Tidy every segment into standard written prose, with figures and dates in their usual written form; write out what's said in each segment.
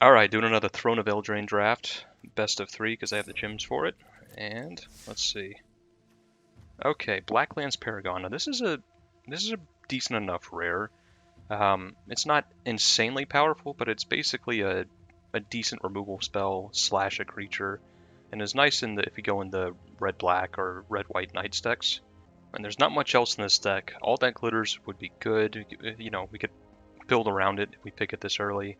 Alright, doing another Throne of Eldraine draft. Best of 3 because I have the gems for it. And let's see. Okay, Blacklands Paragon. Now this is a decent enough rare. It's not insanely powerful, but it's basically a decent removal spell slash a creature, and is nice in the if you go in the red black or red white knights decks. And there's not much else in this deck. All that glitters would be good. You know, we could build around it if we pick it this early.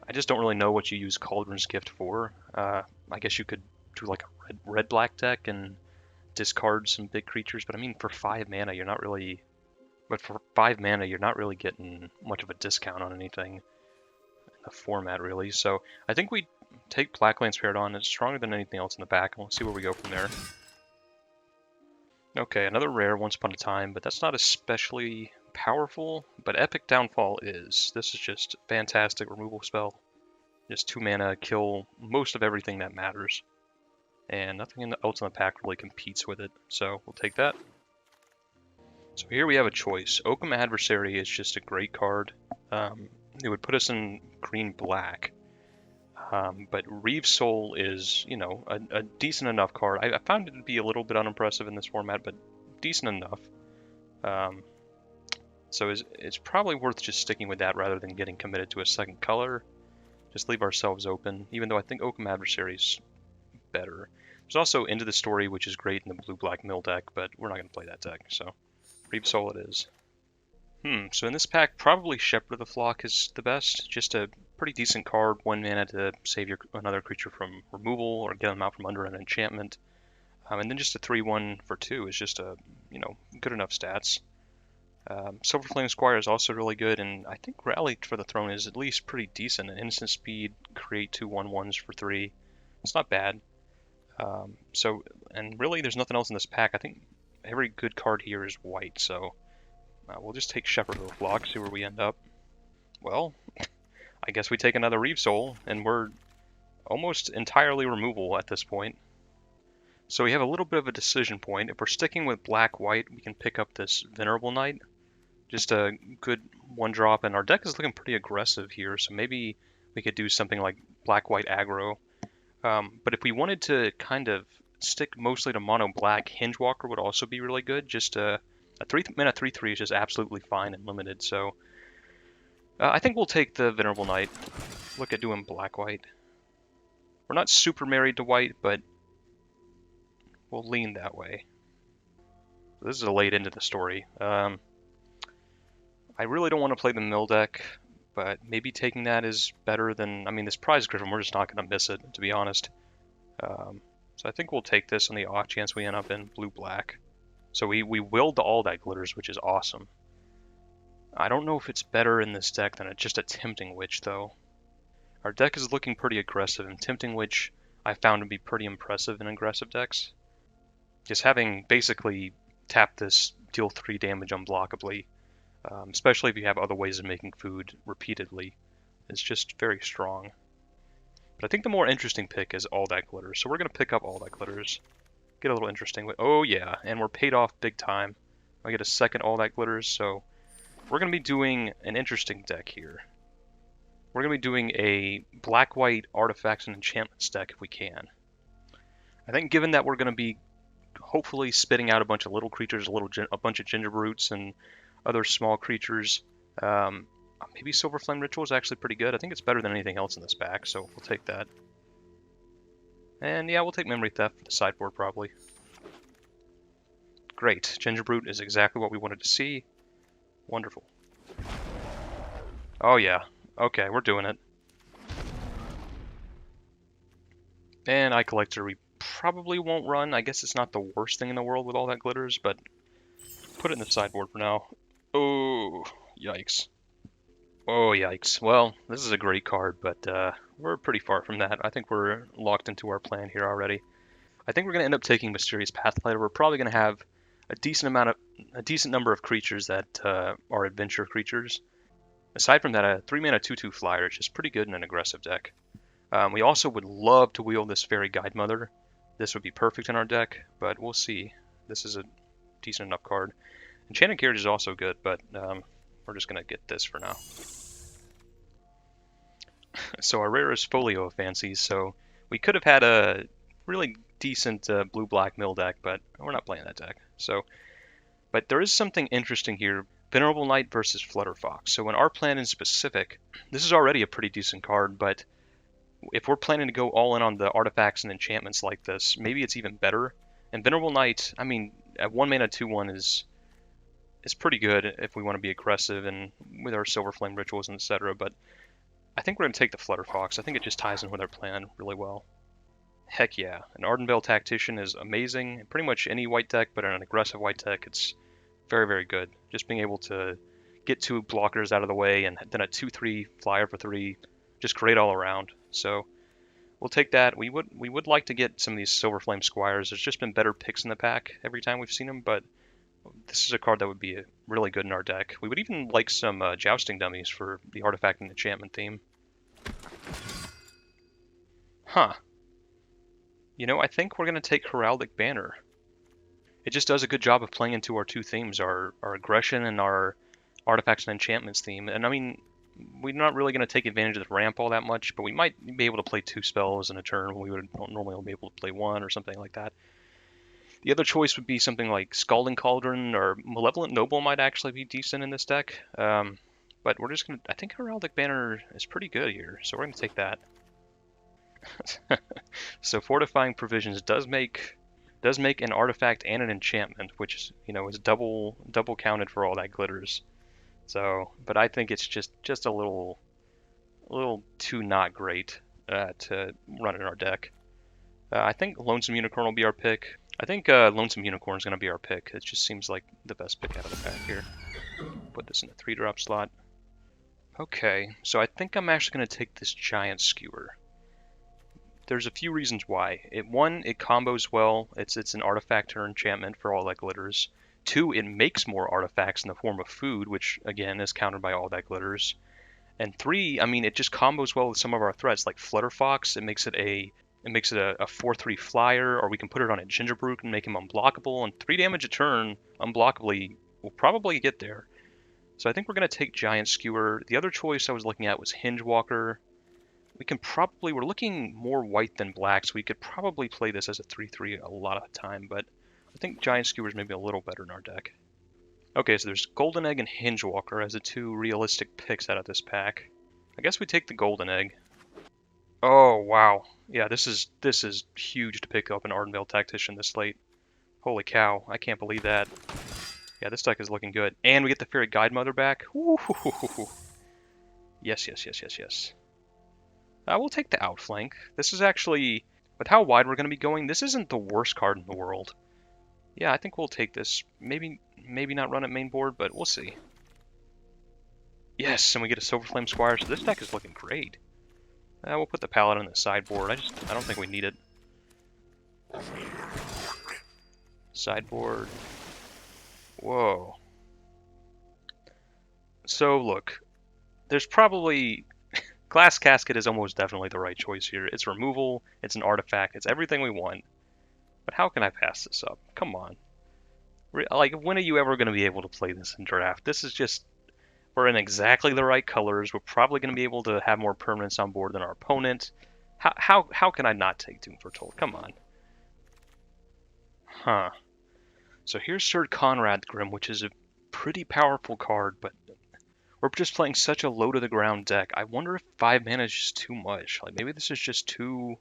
I just don't really know what you use Cauldron's Gift for. I guess you could do like a red black deck and discard some big creatures, but I mean for 5 mana you're not really getting much of a discount on anything in the format really. So I think we take Blacklands Paragon. It's stronger than anything else in the back, and we'll see where we go from there. Okay, another rare Once Upon a Time, but that's not especially powerful, but Epic Downfall is. This is just fantastic removal spell. Just 2 mana, kill most of everything that matters. And nothing else in the pack really competes with it, so we'll take that. So here we have a choice. Oakham Adversary is just a great card. It would put us in green-black. But Reeve Soul is, you know, a decent enough card. I found it to be a little bit unimpressive in this format, but decent enough. So it's probably worth just sticking with that rather than getting committed to a second color. Just leave ourselves open, even though I think Oakham Adversary is better. There's also Into the Story, which is great in the blue-black mill deck, but we're not going to play that deck, so Reeve Soul it is. So in this pack, probably Shepherd of the Flock is the best. Just a pretty decent card, 1 mana to save another creature from removal or get them out from under an enchantment. And then just a 3/1 for 2 is just a, you know, good enough stats. Silverflame Squire is also really good, and I think Rally for the Throne is at least pretty decent. An instant speed, create 2 1/1s for 3. It's not bad. And really there's nothing else in this pack. I think every good card here is white, so we'll just take Shepherd of the Flock, see where we end up. Well, I guess we take another Reeve Soul, and we're almost entirely removal at this point. So we have a little bit of a decision point. If we're sticking with black-white, we can pick up this Venerable Knight. Just a good 1-drop, and our deck is looking pretty aggressive here, so maybe we could do something like black-white aggro. But if we wanted to kind of stick mostly to mono-black, Hingewalker would also be really good. Just a 3-mana 3/3 is just absolutely fine and limited, so I think we'll take the Venerable Knight. Look at doing black-white. We're not super married to white, but we'll lean that way. This is a late into the story. I really don't want to play the mill deck, but maybe taking that is better than... I mean, this Prize Griffin, we're just not going to miss it, to be honest. So I think we'll take this on the off chance we end up in blue-black. So we willed all that glitters, which is awesome. I don't know if it's better in this deck than just a Tempting Witch, though. Our deck is looking pretty aggressive, and Tempting Witch I found to be pretty impressive in aggressive decks. Just having basically tap this, deal 3 damage unblockably, especially if you have other ways of making food repeatedly, is just very strong. But I think the more interesting pick is All That Glitters, so we're going to pick up All That Glitters. Get a little interesting. Oh yeah, and we're paid off big time. I get a second All That Glitters, so we're going to be doing an interesting deck here. We're going to be doing a black-white artifacts and enchantments deck if we can. I think given that we're going to be hopefully spitting out a bunch of little creatures, a bunch of ginger roots and other small creatures, maybe Silverflame Ritual is actually pretty good. I think it's better than anything else in this pack, so we'll take that. And yeah, we'll take Memory Theft for the sideboard probably. Great, Gingerbrute is exactly what we wanted to see. Wonderful. Oh yeah, okay, we're doing it. And Eye Collector we probably won't run. I guess it's not the worst thing in the world with All That Glitters, but put it in the sideboard for now. Oh, yikes. Oh, yikes. Well, this is a great card, but we're pretty far from that. I think we're locked into our plan here already. I think we're going to end up taking Mysterious Pathlighter. We're probably going to have a decent number of creatures that are adventure creatures. Aside from that, a 3-mana 2/2 flyer is just pretty good in an aggressive deck. We also would love to wield this Fairy Guidemother. This would be perfect in our deck, but we'll see. This is a decent enough card. Enchanted Carriage is also good, but we're just going to get this for now. So our rare is Folio Fancies, so we could have had a really decent blue-black mill deck, but we're not playing that deck. So, but there is something interesting here. Venerable Knight versus Flutterfox. So in our plan in specific, this is already a pretty decent card, but if we're planning to go all in on the artifacts and enchantments like this, maybe it's even better. And Venerable Knight, I mean, at 1 mana 2/1 is pretty good if we want to be aggressive and with our Silver Flame rituals and etc. But I think we're going to take the Flutterfox. I think it just ties in with our plan really well. Heck yeah. An Ardenvale Tactician is amazing. Pretty much any white deck, but in an aggressive white deck, it's very, very good. Just being able to get 2 blockers out of the way and then a 2/3 flyer for 3, just great all around. So we'll take that. We would like to get some of these Silver Flame Squires. There's just been better picks in the pack every time we've seen them, but this is a card that would be really good in our deck. We would even like some Jousting Dummies for the Artifact and Enchantment theme. Huh. You know, I think we're going to take Heraldic Banner. It just does a good job of playing into our 2 themes, our aggression and our Artifacts and Enchantments theme. And I mean, we're not really going to take advantage of the ramp all that much, but we might be able to play 2 spells in a turn when we would normally only be able to play 1 or something like that. The other choice would be something like Scalding Cauldron or Malevolent Noble might actually be decent in this deck. But we're just going to... I think Heraldic Banner is pretty good here, so we're going to take that. So Fortifying Provisions does make an artifact and an enchantment, which is, you know, is double counted for all that glitters. So, but I think it's just a little too not great to run in our deck. I think Lonesome Unicorn will be our pick. I think Lonesome Unicorn is going to be our pick. It just seems like the best pick out of the pack here. Put this in the 3-drop slot. Okay, so I think I'm actually going to take this Giant Skewer. There's a few reasons why. One, it combos well. It's an artifact or enchantment for all that glitters. 2, it makes more artifacts in the form of food, which again is countered by all that glitters. And 3, I mean, it just combos well with some of our threats, like Flutterfox. It makes it a 4/3 flyer, or we can put it on a Gingerbrew and make him unblockable. And 3 damage a turn, unblockably, will probably get there. So I think we're going to take Giant Skewer. The other choice I was looking at was Hingewalker. We're looking more white than black, so we could probably play this as a 3/3 a lot of the time, but I think Giant Skewer is maybe a little better in our deck. Okay, so there's Golden Egg and Hingewalker as the 2 realistic picks out of this pack. I guess we take the Golden Egg. Oh, wow. Yeah, this is huge to pick up an Ardenvale Tactician this late. Holy cow, I can't believe that. Yeah, this deck is looking good. And we get the Fairy Guidemother back. Ooh. Yes. We'll take the Outflank. This is actually, with how wide we're going to be going, this isn't the worst card in the world. Yeah, I think we'll take this. Maybe not run it main board, but we'll see. Yes, and we get a Silver Flame Squire, so this deck is looking great. We'll put the Paladin on the sideboard. I don't think we need it. Sideboard. Whoa. So, look. There's probably... Glass Casket is almost definitely the right choice here. It's removal, it's an artifact, it's everything we want. But how can I pass this up? Come on. Like, when are you ever going to be able to play this in draft? This is just... We're in exactly the right colors. We're probably going to be able to have more permanents on board than our opponent. How can I not take Doom Foretold? Come on. Huh. So here's Sir Conrad Grimm, which is a pretty powerful card, but we're just playing such a low-to-the-ground deck. I wonder if 5 mana is just too much. Like, maybe this is just too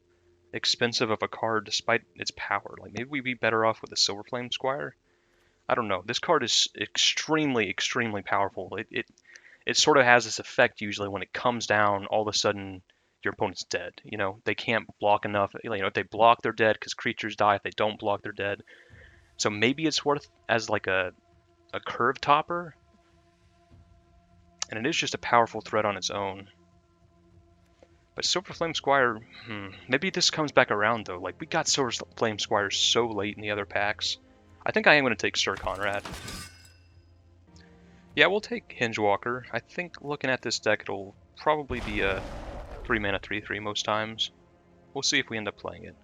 expensive of a card despite its power. Like, maybe we'd be better off with a Silver Flame Squire. I don't know. This card is extremely, extremely powerful. It sort of has this effect usually when it comes down, all of a sudden your opponent's dead. You know, they can't block enough. You know, if they block, they're dead because creatures die. If they don't block, they're dead. So maybe it's worth as like a curve topper. And it is just a powerful threat on its own. But Silver Flame Squire, maybe this comes back around though. Like, we got Silver Flame Squire so late in the other packs. I think I am going to take Sir Conrad. Yeah, we'll take Hingewalker. I think looking at this deck, it'll probably be a 3 mana 3/3 most times. We'll see if we end up playing it.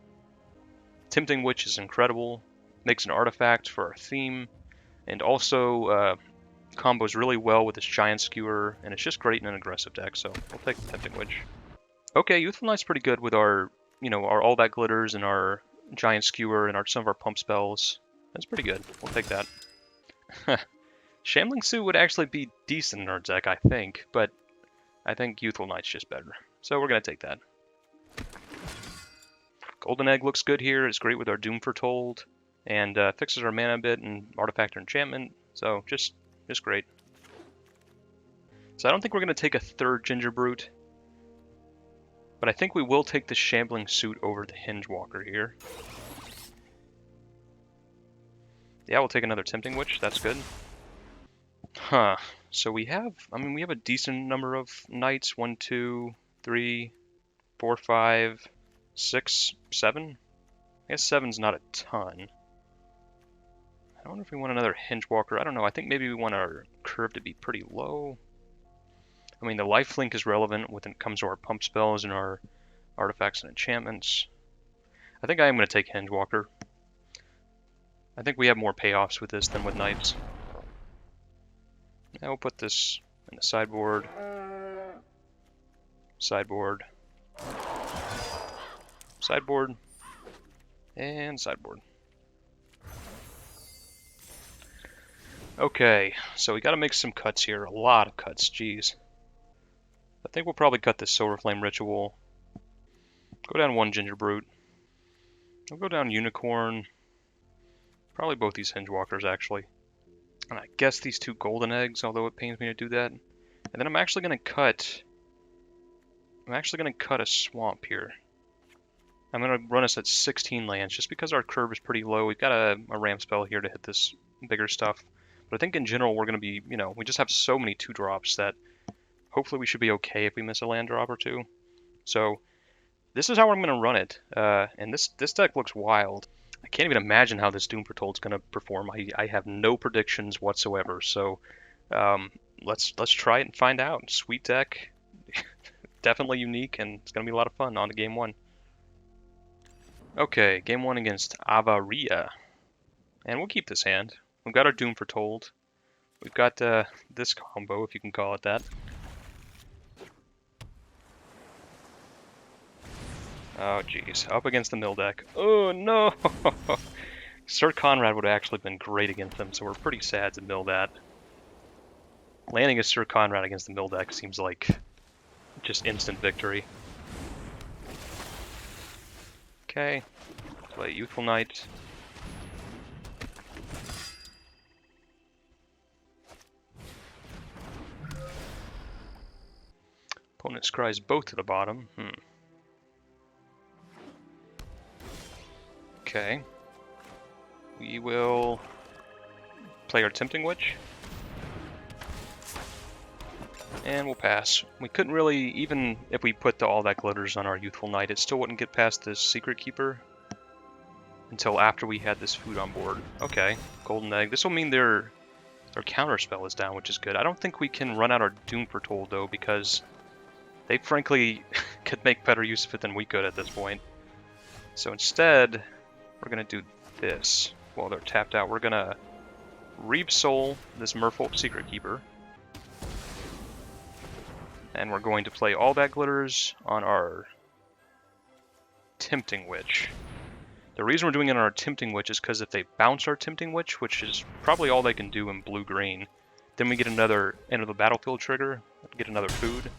Tempting Witch is incredible. Makes an artifact for our theme. And also combos really well with this Giant Skewer. And it's just great in an aggressive deck, so we'll take the Tempting Witch. Okay, Youthful Knight's pretty good with our, our All That Glitters and our Giant Skewer and some of our pump spells. That's pretty good. We'll take that. Shambling Suit would actually be decent in our deck, I think, but I think Youthful Knight's just better. So we're going to take that. Golden Egg looks good here. It's great with our Doom Foretold, and fixes our mana a bit and Artifact or Enchantment, so just great. So I don't think we're going to take a third Ginger Brute, but I think we will take the Shambling Suit over the Hinge Walker here. Yeah, we'll take another Tempting Witch. That's good. Huh. So we have a decent number of knights. 1, 2, 3, 4, 5, 6, 7. I guess 7's not a ton. I wonder if we want another Hinge Walker. I don't know. I think maybe we want our curve to be pretty low. I mean, the lifelink is relevant when it comes to our pump spells and our artifacts and enchantments. I think I am going to take Hinge Walker. I think we have more payoffs with this than with knights. Now we'll put this in the sideboard. Sideboard. Sideboard. And sideboard. Okay, so we gotta make some cuts here. A lot of cuts, jeez. I think we'll probably cut this Silver Flame Ritual. Go down 1 Ginger Brute. I'll go down Unicorn. Probably both these Hinge Walkers, actually. And I guess these 2 Golden Eggs, although it pains me to do that. And then I'm actually gonna cut a Swamp here. I'm gonna run us at 16 lands, just because our curve is pretty low. We've got a ramp spell here to hit this bigger stuff. But I think in general we're gonna be, we just have so many 2-drops that hopefully we should be okay if we miss a land drop or 2. So this is how I'm gonna run it. And this deck looks wild. I can't even imagine how this Doom Foretold is gonna perform. I have no predictions whatsoever. So let's try it and find out. Sweet deck, definitely unique, and it's gonna be a lot of fun on to game 1. Okay, game 1 against Avaria. And we'll keep this hand. We've got our Doom Foretold. We've got this combo, if you can call it that. Oh, jeez. Up against the mill deck. Oh, no! Sir Conrad would have actually been great against them, so we're pretty sad to mill that. Landing a Sir Conrad against the mill deck seems like just instant victory. Okay. Play Youthful Knight. Opponent scries both to the bottom. Okay. We will play our Tempting Witch. And we'll pass. We couldn't really, even if we put All That Glitters on our Youthful Knight, it still wouldn't get past this Secret Keeper until after we had this food on board. Okay, Golden Egg. This will mean their counterspell is down, which is good. I don't think we can run out our Doom Foretold, though, because they frankly could make better use of it than we could at this point. So instead, we're going to do this. While they're tapped out, we're going to Reap Soul this Merfolk Secret Keeper. And we're going to play All That Glitters on our Tempting Witch. The reason we're doing it on our Tempting Witch is because if they bounce our Tempting Witch, which is probably all they can do in blue-green, then we get another end of the battlefield trigger, get another food.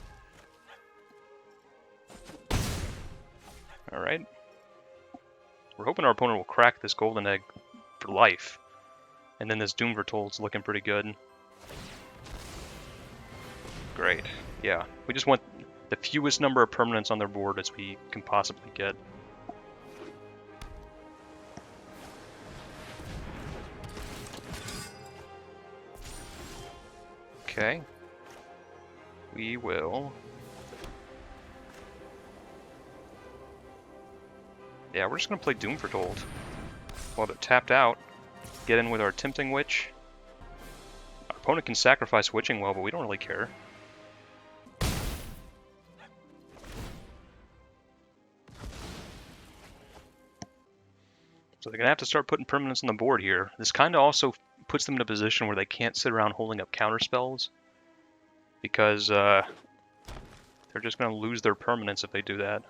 Alright. We're hoping our opponent will crack this Golden Egg for life. And then this Doom Foretold's looking pretty good. Great. Yeah, we just want the fewest number of permanents on their board as we can possibly get. Okay. We will... Yeah, we're just going to play Doom Foretold. While they're tapped out, get in with our Tempting Witch. Our opponent can sacrifice Witching Well, but we don't really care. So they're going to have to start putting permanents on the board here. This kind of also puts them in a position where they can't sit around holding up counter spells. Because they're They're just gonna lose their permanence if they do that.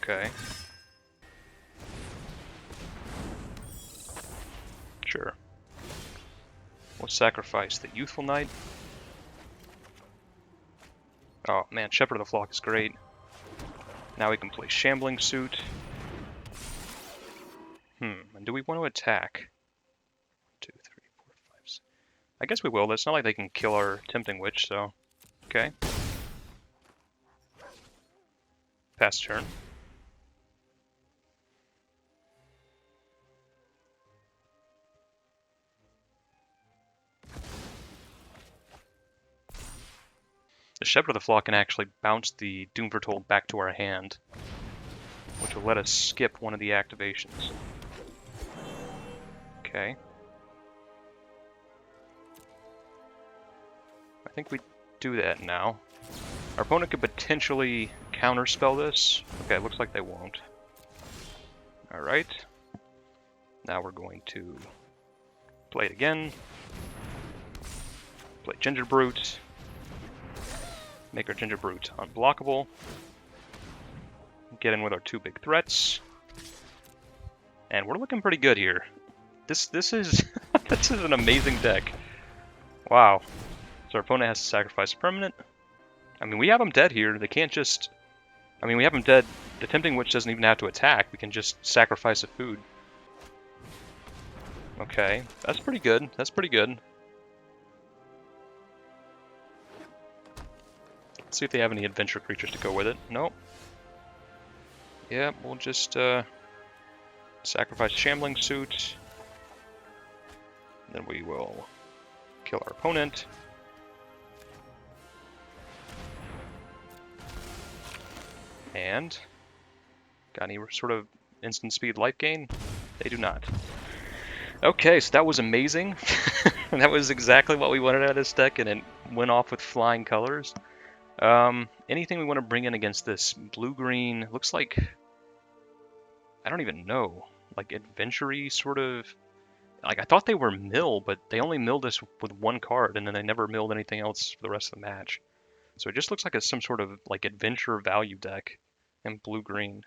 Okay. Sure. We'll sacrifice the Youthful Knight. Oh man, Shepherd of the Flock is great. Now we can play Shambling Suit. And do we want to attack? 2, 3, 4, 5, 6. I guess we will. It's not like they can kill our Tempting Witch, so... Okay. Pass turn. The Shepherd of the Flock can actually bounce the Doom Foretold back to our hand, which will let us skip one of the activations. Okay. I think we do that now. Our opponent could potentially counterspell this. Okay, looks like they won't. Alright. Now we're going to play it again. Play Ginger Brute. Make our Ginger Brute unblockable. Get in with our 2 big threats. And we're looking pretty good here. This is this is an amazing deck. Wow. So our opponent has to sacrifice a permanent. I mean, we have them dead here. They can't just... I mean, we have them dead. The Tempting Witch doesn't even have to attack. We can just sacrifice a food. Okay, that's pretty good. That's pretty good. Let's see if they have any adventure creatures to go with it. Nope. Yeah, we'll just sacrifice Shambling Suit. Then we will kill our opponent. And got any sort of instant speed life gain? They do not. Okay, so that was amazing. That was exactly what we wanted out of this deck, and it went off with flying colors. Anything we want to bring in against this? Blue-green, looks like... I don't even know. Like, adventure-y, sort of... Like, I thought they were mill, but they only milled this with 1 card, and then they never milled anything else for the rest of the match. So it just looks like it's some sort of, like, adventure value deck. And blue-green.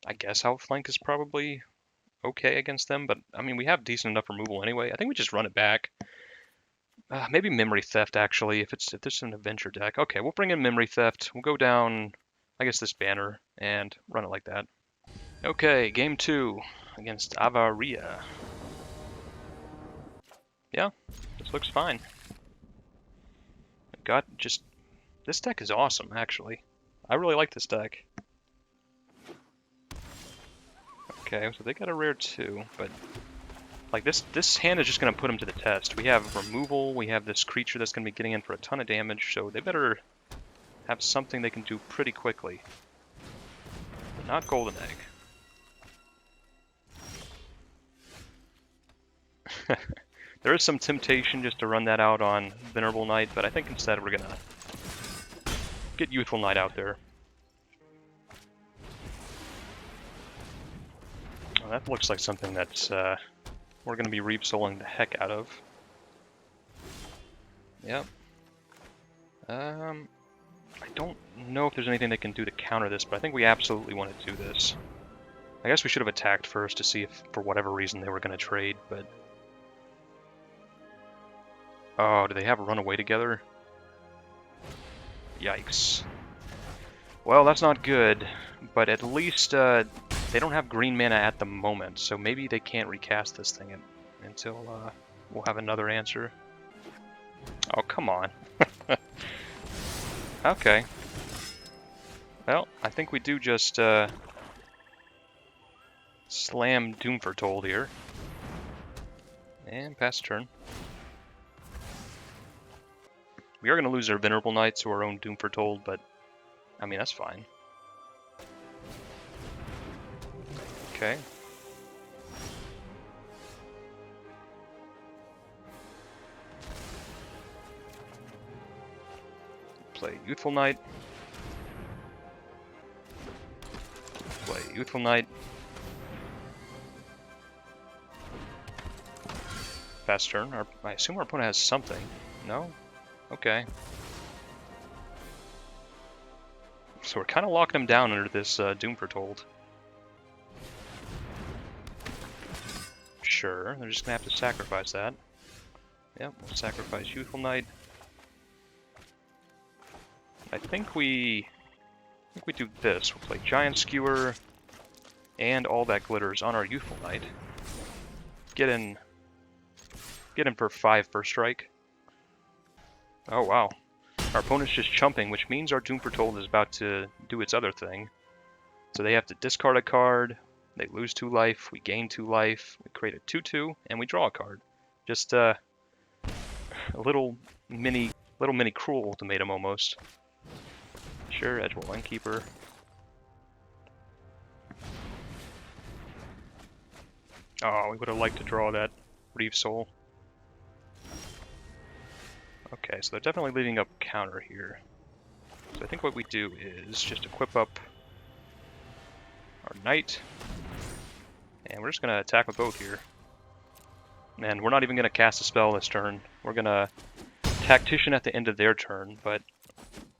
I guess Outflank is probably okay against them, but, I mean, we have decent enough removal anyway. I think we just run it back. Maybe Memory Theft, actually, if this is an adventure deck. Okay, we'll bring in Memory Theft. We'll go down, I guess, this banner, and run it like that. Okay, game 2 against Avaria. Yeah, this looks fine. This deck is awesome, actually. I really like this deck. Okay, so they got a rare 2, but... Like, this hand is just going to put them to the test. We have removal, we have this creature that's going to be getting in for a ton of damage, so they better have something they can do pretty quickly. But not Golden Egg. There is some temptation just to run that out on Venerable Knight, but I think instead we're going to get Youthful Knight out there. Well, that looks like something that's... we're going to be Reap Souling the heck out of. Yep. I don't know if there's anything they can do to counter this, but I think we absolutely want to do this. I guess we should have attacked first to see if, for whatever reason, they were going to trade, but... Oh, do they have a runaway together? Yikes. Well, that's not good, but at least they don't have green mana at the moment, so maybe they can't recast this thing until we'll have another answer. Oh, come on. Okay. Well, I think we do just slam Doom Foretold here. And pass turn. We are going to lose our Venerable Knight to our own Doom Foretold, but I mean, that's fine. Okay. Play Youthful Knight. Play Youthful Knight. Fast turn. I assume our opponent has something. No? Okay. So we're kind of locking them down under this Doom Foretold. Sure, they're just gonna have to sacrifice that. Yep, we'll sacrifice Youthful Knight. I think we do this. We'll play Giant Skewer and all that glitters on our Youthful Knight. Get in for 5 first strike. Oh wow. Our opponent's just chumping, which means our Doom Foretold is about to do its other thing. So they have to discard a card, they lose 2 life, we gain 2 life, we create a 2/2, and we draw a card. Just a little mini cruel ultimatum almost. Sure, Edgewall Innkeeper. Oh, we would have liked to draw that Reeve Soul. Okay, so they're definitely leaving up counter here. So I think what we do is just equip up our Knight. And we're just going to attack with both here. And we're not even going to cast a spell this turn. We're going to Tactician at the end of their turn, but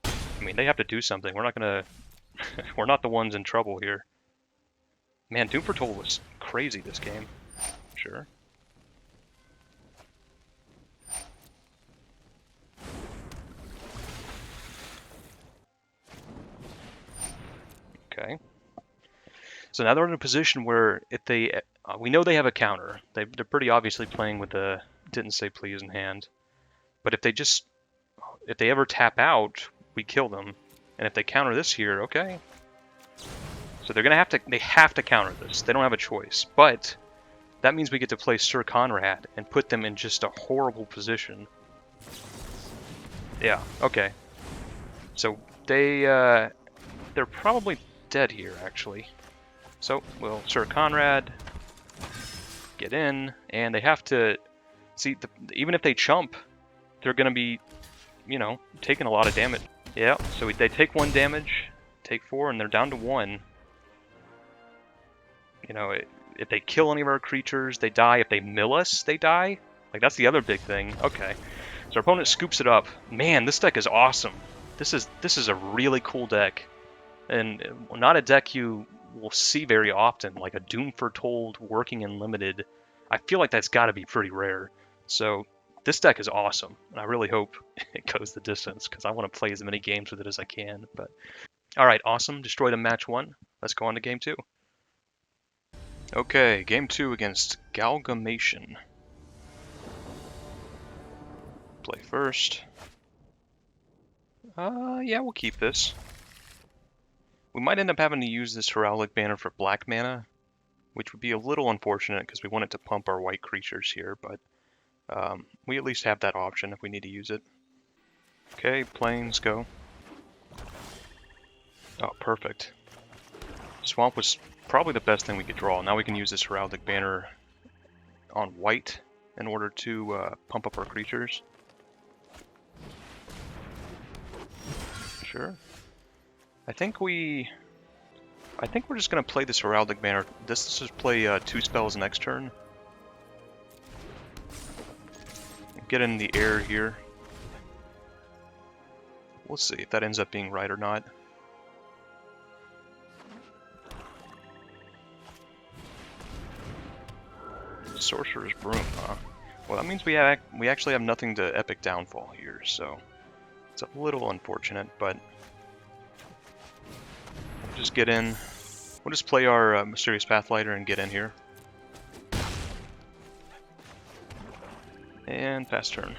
I mean, they have to do something. We're not going to... we're not the ones in trouble here. Man, Doom Foretold was crazy this game. Sure. Okay. So now they're in a position where if they... we know they have a counter. They're pretty obviously playing with the Didn't Say Please in hand. But if they ever tap out, we kill them. And if they counter this here, okay. So they're gonna they have to counter this. They don't have a choice. But that means we get to play Sir Conrad and put them in just a horrible position. Yeah, okay. So they're probably dead here, actually. So we'll Sir Conrad get in, and they have to see. Even if they chump, they're gonna be, you know, taking a lot of damage. Yeah. So they take 1 damage, take 4, and they're down to 1. You know, if they kill any of our creatures, they die. If they mill us, they die. Like, that's the other big thing. Okay. So our opponent scoops it up. Man, this deck is awesome. This is a really cool deck. And not a deck you will see very often, like a Doom Foretold working in limited. I feel like that's got to be pretty rare. So this deck is awesome, and I really hope it goes the distance, because I want to play as many games with it as I can. But all right, awesome. Destroyed in match 1. Let's go on to game 2. Okay, game 2 against Galgamation. Play first. Yeah, we'll keep this. We might end up having to use this Heraldic Banner for black mana, which would be a little unfortunate because we want it to pump our white creatures here, but we at least have that option if we need to use it. Okay, plains, go. Oh, perfect. Swamp was probably the best thing we could draw. Now we can use this Heraldic Banner on white in order to pump up our creatures. Sure. I think we're just gonna play this Heraldic Banner. Let's just play 2 spells next turn. Get in the air here. We'll see if that ends up being right or not. Sorcerer's Broom, huh? Well, that means we actually have nothing to Epic Downfall here, so it's a little unfortunate, but we'll just get in. We'll just play our Mysterious Pathlighter and get in here. And pass turn.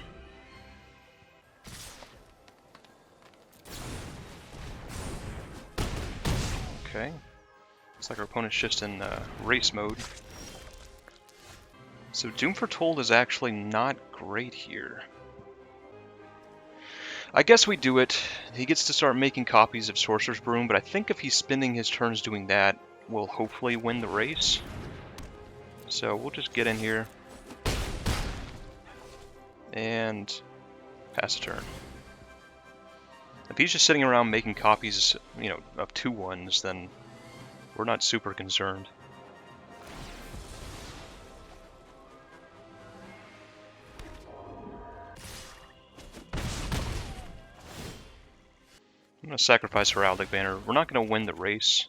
Okay. Looks like our opponent's just in race mode. So Doom Foretold is actually not great here. I guess we do it. He gets to start making copies of Sorcerer's Broom, but I think if he's spending his turns doing that, we'll hopefully win the race. So we'll just get in here and pass a turn. If he's just sitting around making copies, you know, of 2/1s, then we're not super concerned. I'm gonna sacrifice Heraldic Banner. We're not gonna win the race.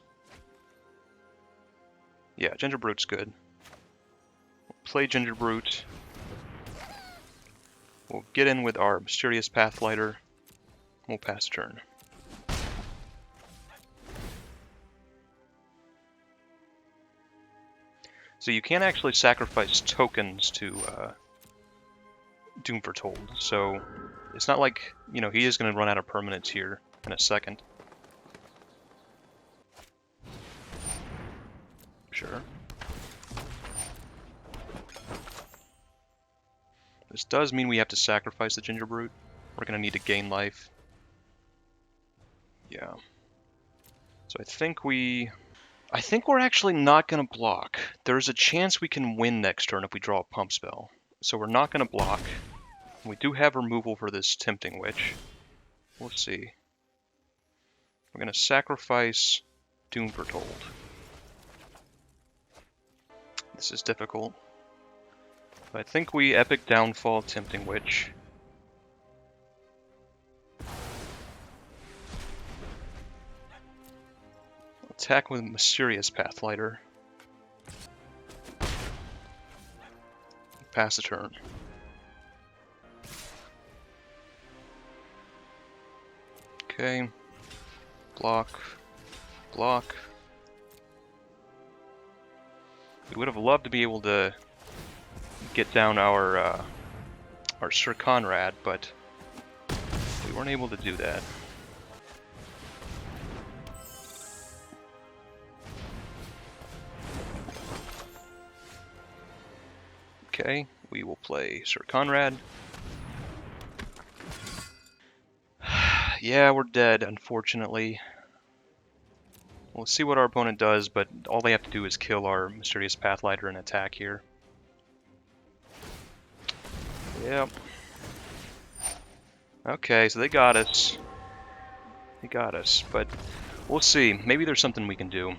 Yeah, Ginger Brute's good. We'll play Ginger Brute. We'll get in with our Mysterious Pathlighter. We'll pass turn. So you can't actually sacrifice tokens to Doom Foretold. So it's not like, you know, he is going to run out of permanents here in a second. Sure. This does mean we have to sacrifice the Ginger Brute. We're going to need to gain life. Yeah. So I think we're actually not going to block. There's a chance we can win next turn if we draw a pump spell. So we're not going to block. We do have removal for this Tempting Witch. We'll see. We're going to sacrifice Doom Foretold. This is difficult. But I think we Epic Downfall Tempting Witch. Attack with Mysterious Pathlighter. Pass the turn. Okay. Block. Block. We would have loved to be able to get down our Sir Conrad, but we weren't able to do that. Okay, we will play Sir Conrad. Yeah, we're dead, unfortunately. We'll see what our opponent does, but all they have to do is kill our Mysterious Pathlighter and attack here. Yep. Okay, so they got us. They got us, but we'll see. Maybe there's something we can do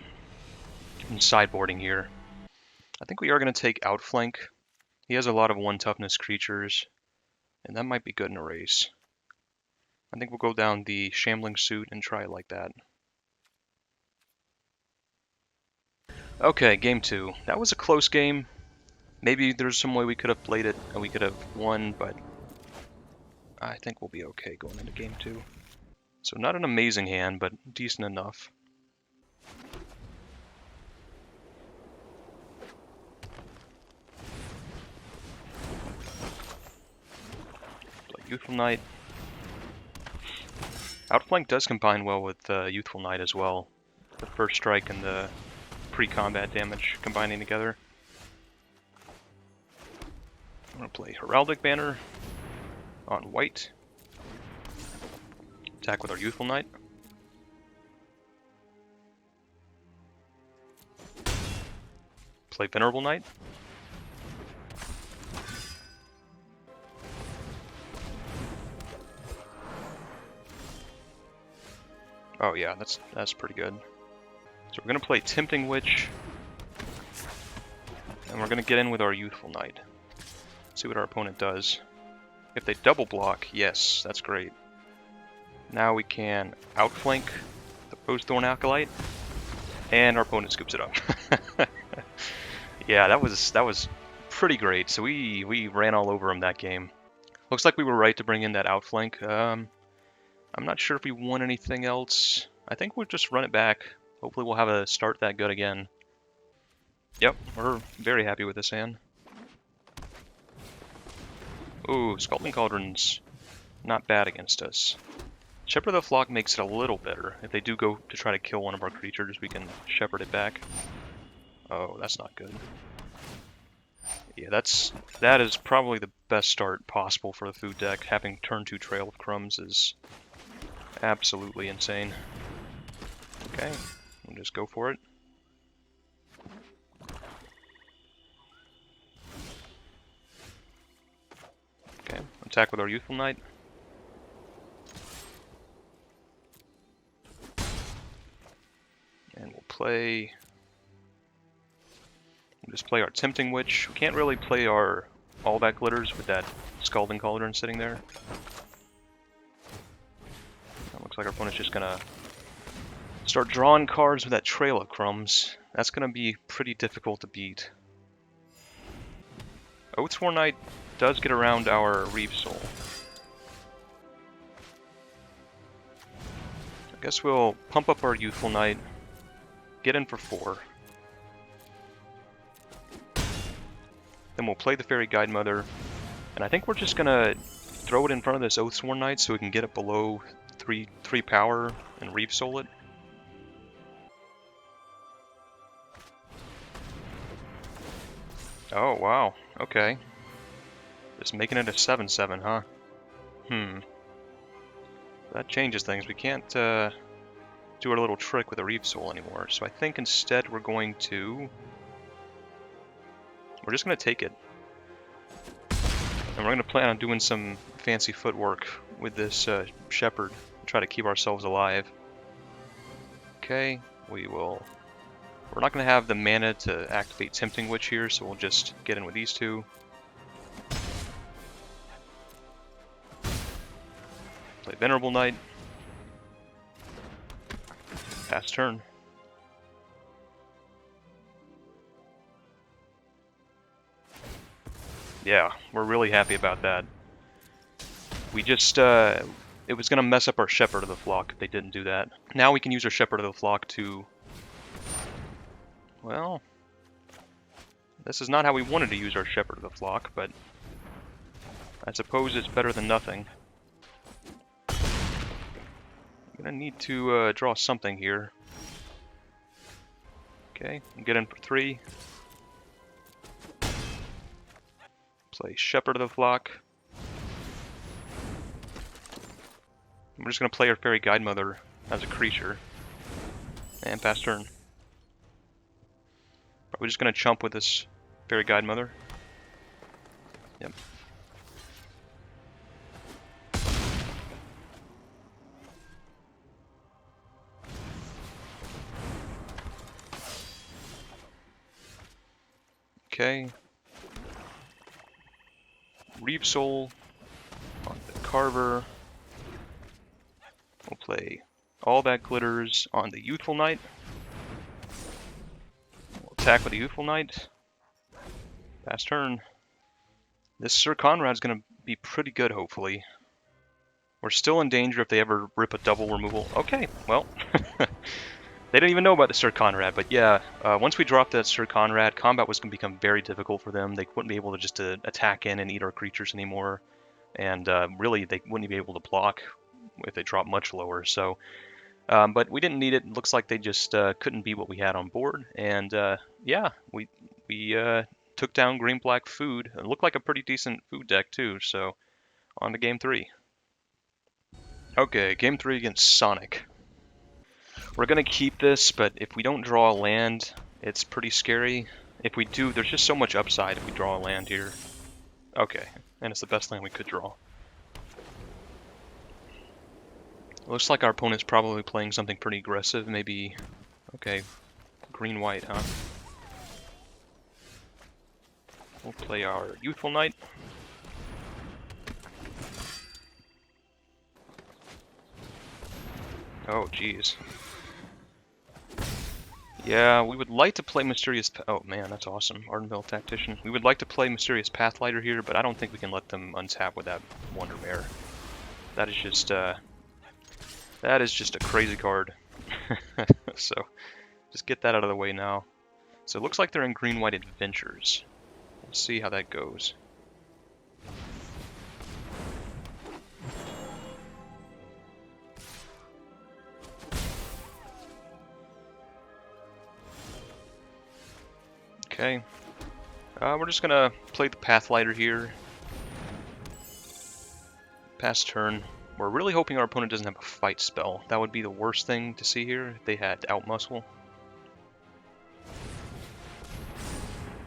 in sideboarding here. I think we are going to take Outflank. He has a lot of 1 toughness creatures, and that might be good in a race. I think we'll go down the Shambling Suit and try it like that. Okay, game 2. That was a close game. Maybe there's some way we could have played it and we could have won, but I think we'll be okay going into game 2. So not an amazing hand, but decent enough. Play Youthful Knight. Outflank does combine well with Youthful Knight as well. The first strike and the pre-combat damage combining together. I'm going to play Heraldic Banner on white. Attack with our Youthful Knight. Play Venerable Knight. Oh yeah, that's pretty good. So we're going to play Tempting Witch. And we're going to get in with our Youthful Knight. See what our opponent does. If they double block, yes, that's great. Now we can outflank the Rosethorn Acolyte, and our opponent scoops it up. Yeah, that was pretty great. So we ran all over him that game. Looks like we were right to bring in that outflank. I'm not sure if we won anything else. I think we'll just run it back. Hopefully we'll have a start that good again. Yep, we're very happy with this hand. Ooh, Scalding Cauldron's not bad against us. Shepherd of the Flock makes it a little better. If they do go to try to kill one of our creatures, we can shepherd it back. Oh, that's not good. Yeah, that is probably the best start possible for the food deck. Having turn 2 Trail of Crumbs is absolutely insane. Okay, we'll just go for it. Okay, attack with our Youthful Knight. And we'll just play our Tempting Witch. We can't really play our All That Glitters with that Scalding Cauldron sitting there. That Looks like our opponent's just gonna start drawing cards with that Trail of Crumbs. That's gonna be pretty difficult to beat. Oathsworn Knight does get around our Reeve Soul. I guess we'll pump up our Youthful Knight, get in for 4. Then we'll play the Fairy Guidemother, and I think we're just gonna throw it in front of this Oathsworn Knight so we can get it below 3 power and Reeve Soul it. Oh, wow. Okay. Just making it a 7/7, huh? That changes things. We can't do our little trick with a Reeve Soul anymore. So I think instead we're going to... We're just going to take it. And we're going to plan on doing some fancy footwork with this Shepherd. Try to keep ourselves alive. Okay, we will... We're not going to have the mana to activate Tempting Witch here, so we'll just get in with these two. Play Venerable Knight. Pass turn. Yeah, we're really happy about that. We just, it was going to mess up our Shepherd of the Flock if they didn't do that. Now we can use our Shepherd of the Flock to... Well, this is not how we wanted to use our Shepherd of the Flock, but I suppose it's better than nothing. I'm gonna need to draw something here. Okay, get in for 3. Play Shepherd of the Flock. We're just gonna play our Fairy Guidemother as a creature. And pass turn. We're just going to chump with this Fairy Guidemother. Yep. Okay. Reeve Soul on the Carver. We'll play All That Glitters on the Youthful Knight. Attack with the Youthful Knight. Pass turn. This Sir Conrad's going to be pretty good, hopefully. We're still in danger if they ever rip a double removal. Okay, well. They didn't even know about the Sir Conrad, but yeah, once we dropped that Sir Conrad, combat was going to become very difficult for them. They wouldn't be able to just attack in and eat our creatures anymore. And really, they wouldn't be able to block if they dropped much lower. So, but we didn't need it. It looks like they just couldn't beat what we had on board. And yeah, we took down green-black food. It looked like a pretty decent food deck too. So on to game 3. Okay, game 3 against Sonic. We're going to keep this, but if we don't draw a land, it's pretty scary. If we do, there's just so much upside if we draw a land here. Okay, and it's the best land we could draw. Looks like our opponent's probably playing something pretty aggressive, maybe... Okay, green-white, huh? We'll play our Youthful Knight. Oh, jeez. Yeah, we would like to play Mysterious... Oh man, that's awesome. Ardenvale Tactician. We would like to play Mysterious Pathlighter here, but I don't think we can let them untap with that Wonder Mare. That is just a crazy card. So, just get that out of the way now. So it looks like they're in Green-White Adventures. Let's see how that goes. Okay, we're just gonna play the Pathlighter here. Pass turn. We're really hoping our opponent doesn't have a fight spell. That would be the worst thing to see here if they had Outmuscle.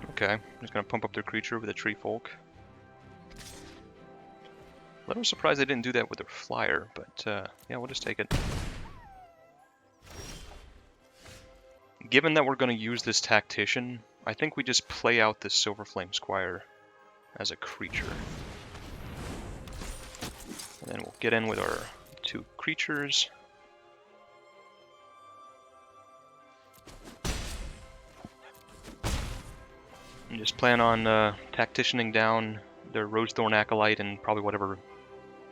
Okay, I'm just gonna pump up their creature with a Tree Folk. A little surprised they didn't do that with their Flyer, but yeah, we'll just take it. Given that we're going to use this Tactician, I think we just play out this Silverflame Squire as a creature. And then we'll get in with our 2 creatures. And just plan on tacticianing down their Rosethorn Acolyte and probably whatever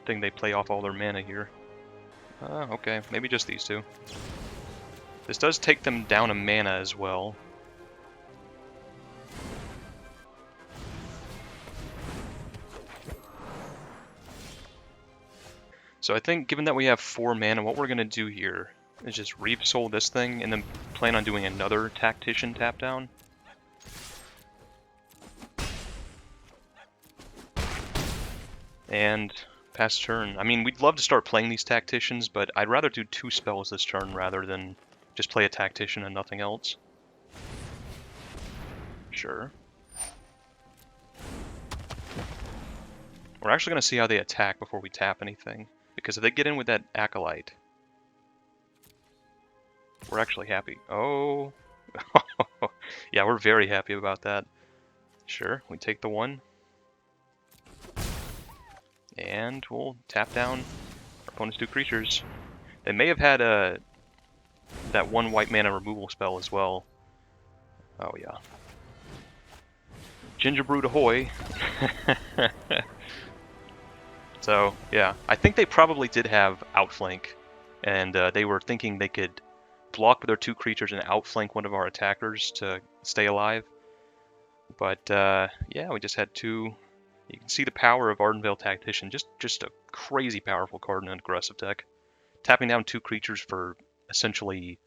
thing they play off all their mana here. Okay, maybe just these two. This does take them down a mana as well. So I think given that we have 4 mana, what we're going to do here is just Reap Soul this thing and then plan on doing another Tactician tap down. And pass turn. I mean, we'd love to start playing these Tacticians, but I'd rather do 2 spells this turn rather than just play a Tactician and nothing else. Sure. We're actually going to see how they attack before we tap anything. Because if they get in with that Acolyte, we're actually happy. Oh, yeah, we're very happy about that. Sure, we take the 1. And we'll tap down our opponent's 2 creatures. They may have had that 1 white mana removal spell as well. Oh yeah. Gingerbrew ahoy! So, yeah, I think they probably did have outflank, and they were thinking they could block with their 2 creatures and outflank one of our attackers to stay alive. But, yeah, we just had 2. You can see the power of Ardenvale Tactician, just a crazy powerful card in an aggressive deck. Tapping down 2 creatures for essentially,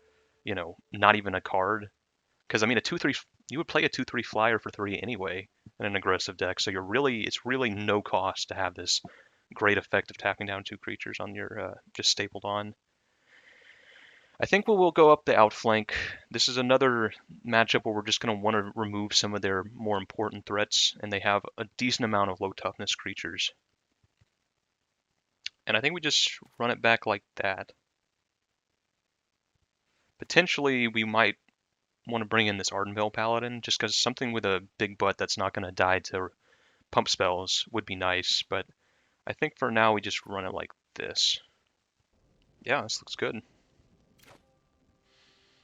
you know, not even a card. Because, I mean, a 2/3, you would play a 2/3 flyer for 3 anyway in an aggressive deck, so it's really no cost to have this great effect of tapping down 2 creatures on your just stapled on. I think we'll go up the outflank. This is another matchup where we're just going to want to remove some of their more important threats, and they have a decent amount of low toughness creatures. And I think we just run it back like that. Potentially, we might want to bring in this Ardenvale Paladin, just because something with a big butt that's not going to die to pump spells would be nice, but I think for now we just run it like this. Yeah, this looks good.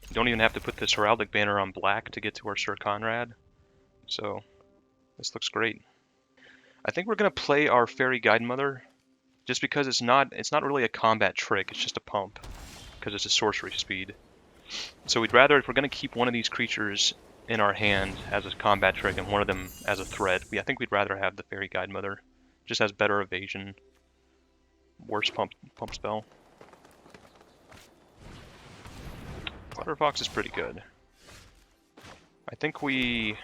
You don't even have to put this Heraldic Banner on black to get to our Sir Conrad, so this looks great. I think we're going to play our Fairy Guidemother, just because it's not really a combat trick, it's just a pump, because it's a sorcery speed. So we'd rather, if we're going to keep one of these creatures in our hand as a combat trick and one of them as a threat, I think we'd rather have the Fairy Guidemother. Just has better evasion, worse pump spell. Flutterfox is pretty good. I think we...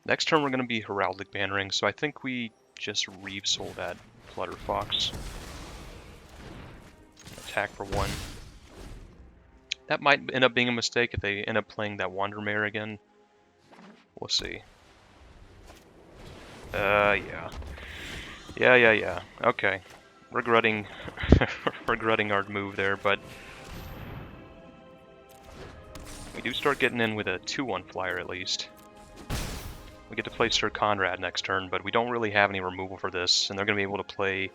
Next turn we're going to be Heraldic Bannering, so I think we just Reave Soul that Flutterfox. Attack for 1. That might end up being a mistake if they end up playing that Wandermare again. We'll see. Yeah. Yeah. Okay. Regretting our move there, but we do start getting in with a 2/1 flyer at least. We get to play Sir Conrad next turn, but we don't really have any removal for this, and they're going to be able to play,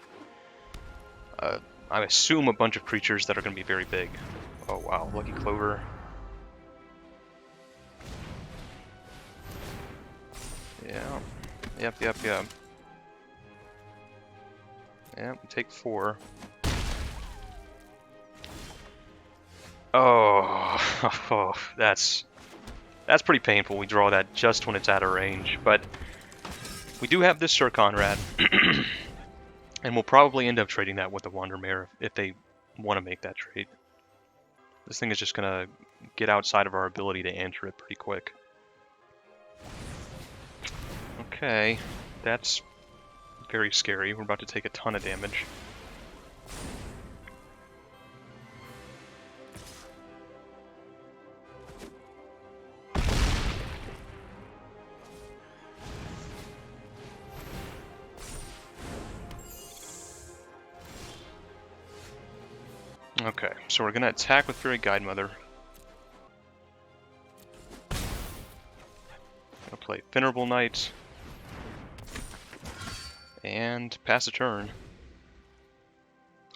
I assume, a bunch of creatures that are going to be very big. Oh wow, Lucky Clover. Yeah. Yep. Yeah, we take 4. Oh, that's pretty painful. We draw that just when it's out of range, but we do have this Sir Conrad, and we'll probably end up trading that with the Wandermare if they want to make that trade. This thing is just gonna get outside of our ability to answer it pretty quick. Okay, that's very scary. We're about to take a ton of damage. Okay, so we're gonna attack with Fairy Guidemother. Gonna play Venerable Knight. And pass a turn.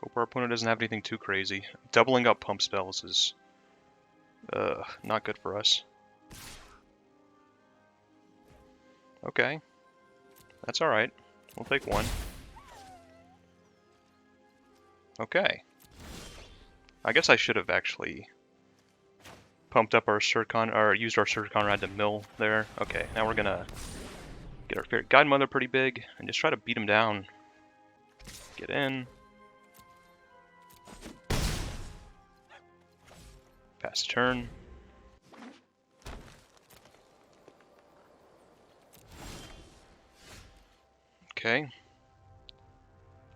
Hope our opponent doesn't have anything too crazy. Doubling up pump spells is not good for us. Okay. That's alright. We'll take one. Okay. I guess I should have actually pumped up our or used our Sir Conrad to mill there. Okay, now we're gonna get our Fairy Godmother pretty big and just try to beat him down. Get in. Pass turn. Okay.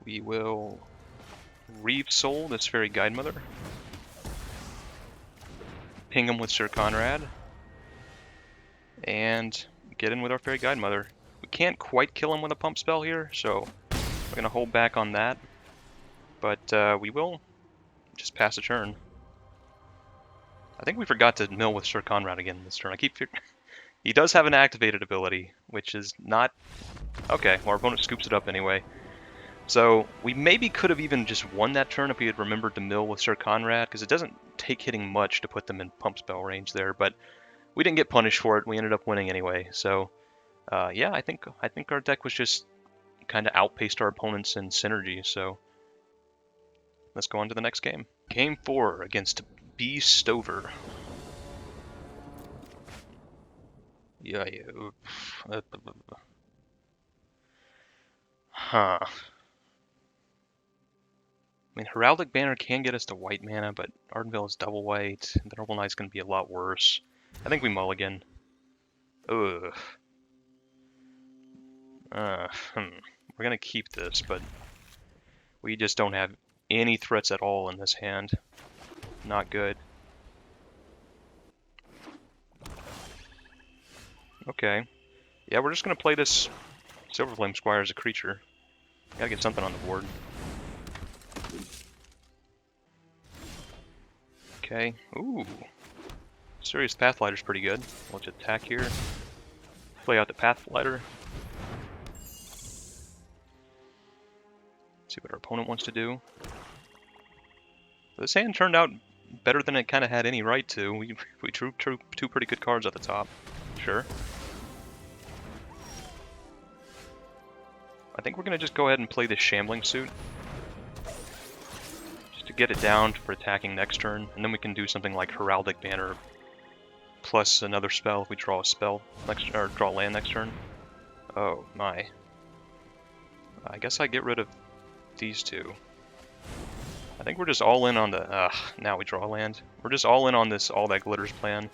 We will Reeve Soul this Fairy Godmother. Ping him with Sir Conrad. And get in with our Fairy Godmother. We can't quite kill him with a pump spell here, so we're going to hold back on that. But we will just pass a turn. I think we forgot to mill with Sir Conrad again this turn. He does have an activated ability, which is not... Okay, well, our opponent scoops it up anyway. So we maybe could have even just won that turn if we had remembered to mill with Sir Conrad, because it doesn't take hitting much to put them in pump spell range there, but we didn't get punished for it. We ended up winning anyway. So yeah, I think our deck was just kind of outpaced our opponents in synergy. So let's go on to the next game. Game 4 against B. Stover. Yeah. Huh. I mean, Heraldic Banner can get us to white mana, but Ardenvale is double white. The Noble Knight's going to be a lot worse. I think we mulligan. Ugh. We're going to keep this, but we just don't have any threats at all in this hand. Not good. Okay. Yeah, we're just going to play this Silverflame Squire as a creature. Gotta get something on the board. Okay. Ooh. Serious Pathlighter's pretty good. Let's attack here. Play out the Pathlighter. See what our opponent wants to do. This hand turned out better than it kind of had any right to. We drew two pretty good cards at the top. Sure. I think we're going to just go ahead and play this Shambling Suit. Just to get it down for attacking next turn. And then we can do something like Heraldic Banner plus another spell if we draw a spell next, or draw land next turn. Oh my. I guess I get rid of these two. I think we're just all in on the... now we draw land. We're just all in on this All That Glitters plan.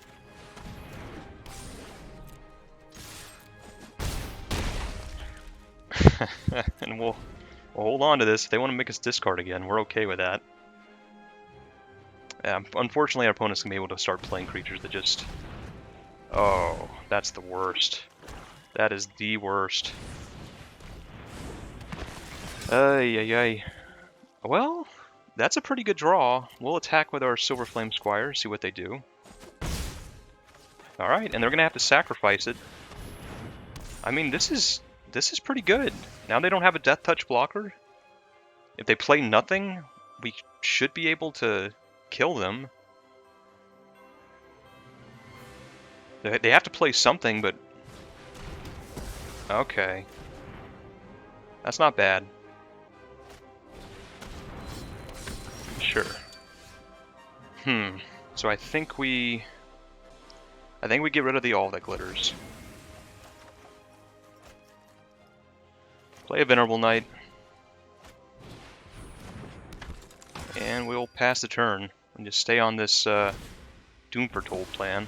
And we'll hold on to this. If they want to make us discard again, we're okay with that. Unfortunately, our opponent's going to be able to start playing creatures that just... Oh, that's the worst. That is the worst. Ay. Well, that's a pretty good draw. We'll attack with our Silverflame Squire, see what they do. Alright, and they're going to have to sacrifice it. I mean, this is pretty good. Now they don't have a Death Touch blocker. If they play nothing, we should be able to kill them. They have to play something, but... Okay. That's not bad. Sure. So I think we get rid of the All That Glitters. Play a Venerable Knight. And we'll pass the turn and just stay on this Doom Foretold plan.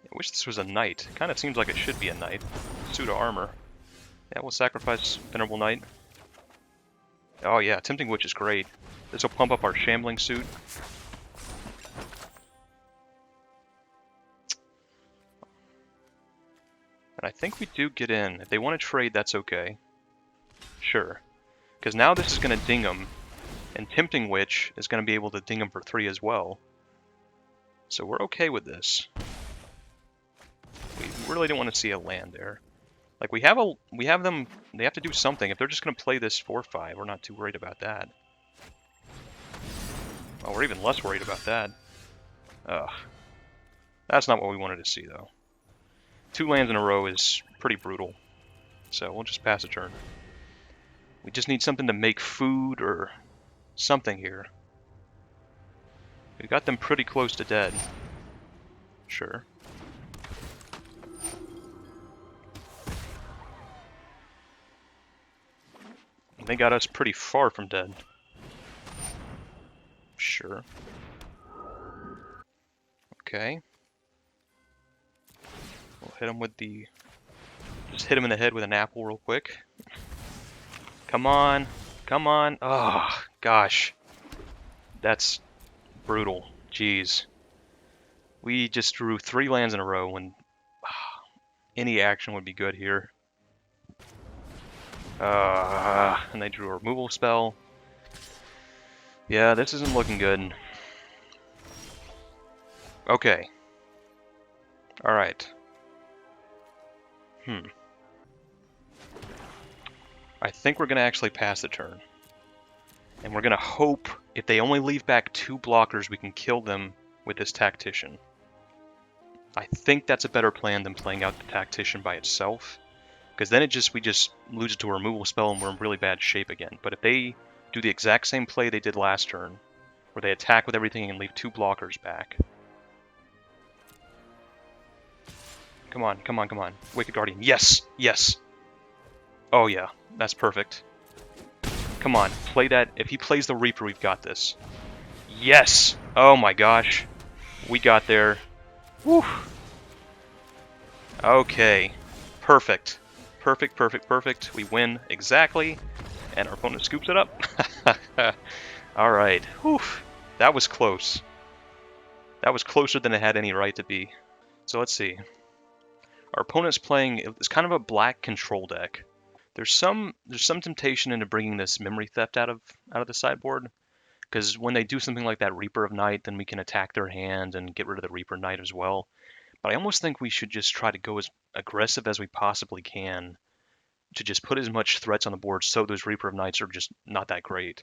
I wish this was a knight. It kind of seems like it should be a knight. Suit of armor. Yeah, we'll sacrifice Venerable Knight. Oh yeah, Tempting Witch is great. This will pump up our Shambling Suit. And I think we do get in. If they want to trade, that's okay. Sure. Because now this is going to ding them. And Tempting Witch is going to be able to ding them for 3 as well. So we're okay with this. We really don't want to see a land there. Like, we have them, they have to do something. If they're just going to play this 4-5, we're not too worried about that. Oh, we're even less worried about that. Ugh. That's not what we wanted to see, though. 2 lands in a row is pretty brutal. So we'll just pass a turn. We just need something to make food or something here. We've got them pretty close to dead. Sure. And they got us pretty far from dead. Sure. Okay. We'll hit him with the... Just hit him in the head with an apple real quick. Come on. Come on. Oh, gosh. That's brutal. Jeez. We just drew 3 lands in a row when any action would be good here. And they drew a removal spell. Yeah, this isn't looking good. Okay. Alright. I think we're going to actually pass the turn. And we're going to hope if they only leave back 2 blockers, we can kill them with this Tactician. I think that's a better plan than playing out the Tactician by itself. Because then we just lose it to a removal spell and we're in really bad shape again. But if they do the exact same play they did last turn, where they attack with everything and leave 2 blockers back. Come on, come on, come on. Wicked Guardian. Yes! Yes! Oh yeah, that's perfect. Come on, play that. If he plays the Reaper, we've got this. Yes! Oh my gosh. We got there. Whew. Okay. Perfect. Perfect, perfect, perfect. We win exactly. And our opponent scoops it up. Alright. Whew. That was close. That was closer than it had any right to be. So let's see. Our opponent's playing, it's kind of a black control deck. There's some temptation into bringing this Memory Theft out of the sideboard, because when they do something like that Reaper of Night, then we can attack their hand and get rid of the Reaper Knight as well. But I almost think we should just try to go as aggressive as we possibly can to just put as much threats on the board so those Reaper of Nights are just not that great.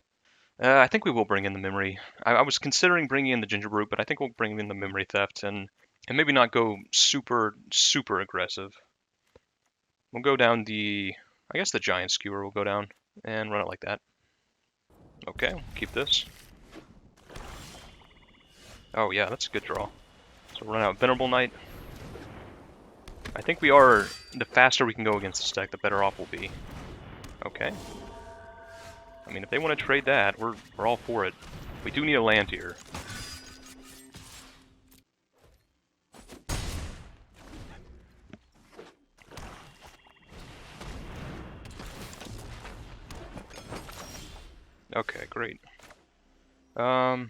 I think we will bring in the Memory. I was considering bringing in the Gingerbrute, but I think we'll bring in the Memory Theft and maybe not go super, super aggressive. We'll go down I guess the Giant Skewer will go down and run it like that. Okay, we'll keep this. Oh yeah, that's a good draw. So we'll run out Venerable Knight. I think the faster we can go against this deck, the better off we'll be. Okay. I mean, if they want to trade that, we're all for it. We do need a land here. Okay, great. I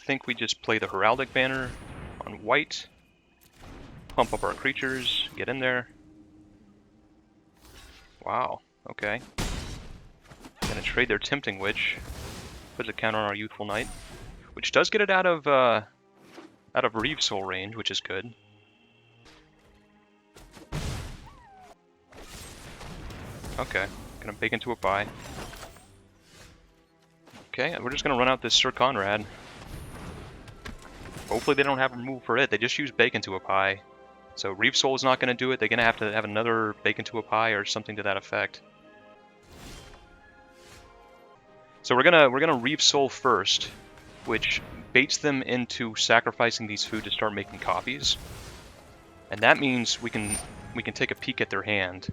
think we just play the Heraldic Banner on white. Pump up our creatures, get in there. Wow, okay. Gonna trade their Tempting Witch. Puts a counter on our Youthful Knight. Which does get it out of Reeve Soul range, which is good. Okay, gonna bake into a buy. Okay, we're just gonna run out this Sir Conrad. Hopefully they don't have removal for it. They just use Bake into a Pie. So Reeve Soul is not gonna do it. They're gonna have to have another Bake into a Pie or something to that effect. So we're gonna Reeve Soul first, which baits them into sacrificing these food to start making copies. And that means we can take a peek at their hand.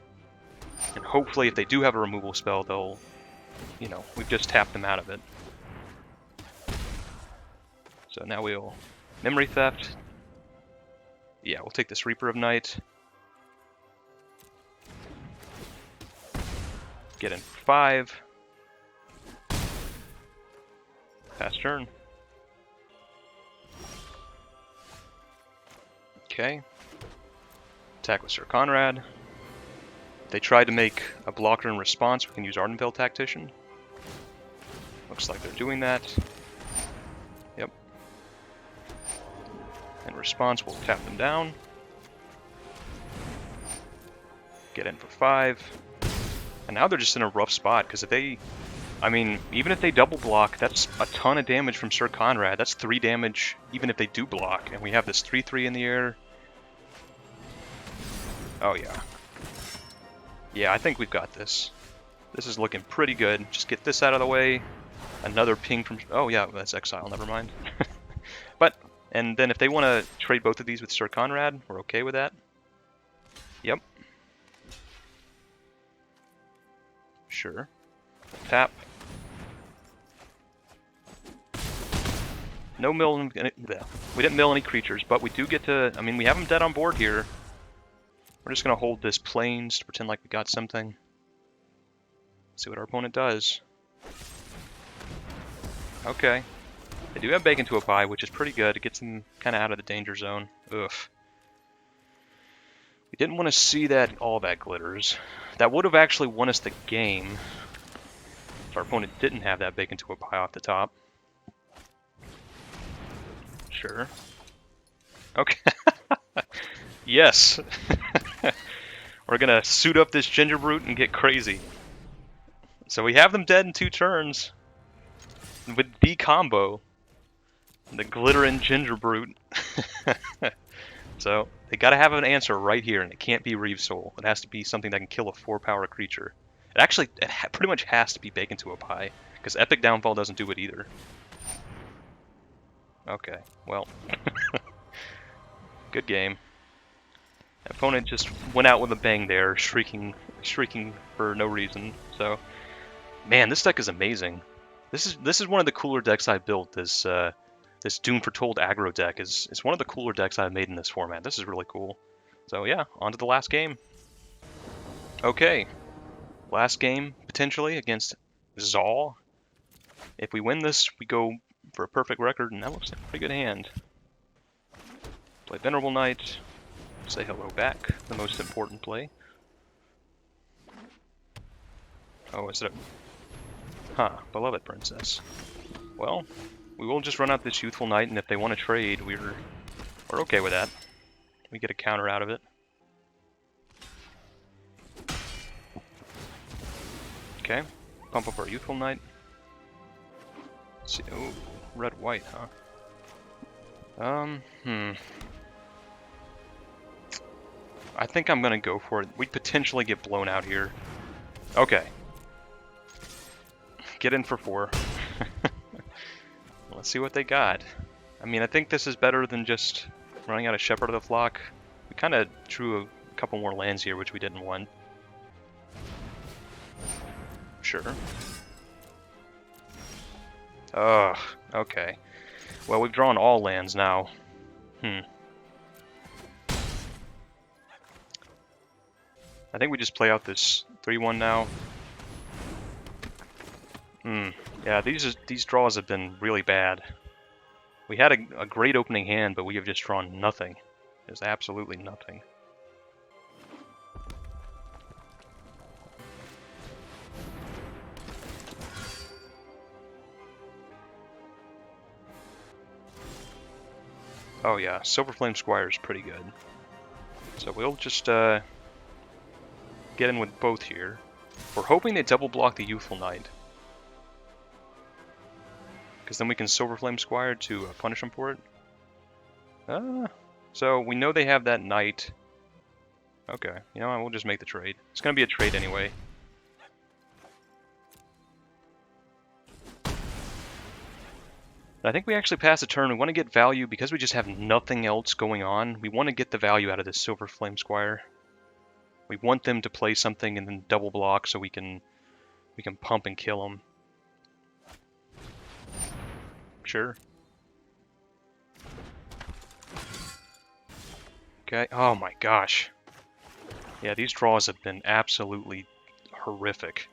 And hopefully if they do have a removal spell, they'll, you know, we've just tapped them out of it. So now we'll Memory Theft. Yeah, we'll take this Reaper of Night. Get in for 5. Pass turn. Okay. Attack with Sir Conrad. If they tried to make a blocker in response, we can use Ardenvale Tactician. Looks like they're doing that. Yep. In response, we'll tap them down. Get in for 5. And now they're just in a rough spot, because if they... I mean, even if they double block, that's a ton of damage from Sir Conrad. That's 3 damage, even if they do block. And we have this 3/3 in the air. Oh yeah. Yeah, I think we've got this. This is looking pretty good. Just get this out of the way. Another ping from... Oh yeah, that's Exile, never mind. But, and then if they want to trade both of these with Sir Conrad, we're okay with that. Yep. Sure. Tap. No mill... We didn't mill any creatures, but we do get to... I mean, we have them dead on board here. We're just going to hold this Plains to pretend like we got something. See what our opponent does. Okay. They do have Bacon to a Pie, which is pretty good. It gets them kind of out of the danger zone. Ugh. We didn't want to see that all that glitters. That would have actually won us the game if our opponent didn't have that Bacon to a Pie off the top. Sure. Okay. Yes. We're gonna suit up this Ginger Brute and get crazy. So we have them dead in 2 turns. With the combo. The Glittering Ginger Brute. So, they gotta have an answer right here, and it can't be Reeve Soul. It has to be something that can kill a 4-power creature. It actually, pretty much has to be Bacon to a Pie, because Epic Downfall doesn't do it either. Okay, well. Good game. Opponent just went out with a bang there, shrieking for no reason. So, man, this deck is amazing. This is one of the cooler decks I've built. This Doom Foretold aggro deck is one of the cooler decks I've made in this format. This is really cool. So yeah, on to the last game. Okay, last game potentially against Zal. If we win this, we go for a perfect record, and that looks like a pretty good hand. Play Venerable Knight. Say hello back, the most important play. Oh, is it a... Huh, Beloved Princess. Well, we will just run out this Youthful Knight, and if they want to trade, we're okay with that. We get a counter out of it. Okay, pump up our Youthful Knight. Let's see, oh, red-white, huh? I think I'm gonna go for it. We potentially get blown out here. Okay. Get in for 4. Let's see what they got. I mean, I think this is better than just running out of Shepherd of the Flock. We kind of drew a couple more lands here, which we didn't want. Sure. Ugh, okay. Well, we've drawn all lands now. I think we just play out this 3-1 now. Yeah, these draws have been really bad. We had a great opening hand, but we have just drawn nothing. There's absolutely nothing. Oh yeah, Silverflame Squire is pretty good. So we'll just get in with both here. We're hoping they double block the Youthful Knight. Because then we can Silverflame Squire to punish them for it. So we know they have that Knight. Okay, you know what, we'll just make the trade. It's going to be a trade anyway. I think we actually pass the turn. We want to get value because we just have nothing else going on. We want to get the value out of this Silverflame Squire. We want them to play something and then double block so we can pump and kill them. Sure. Okay. Oh my gosh. Yeah, these draws have been absolutely horrific.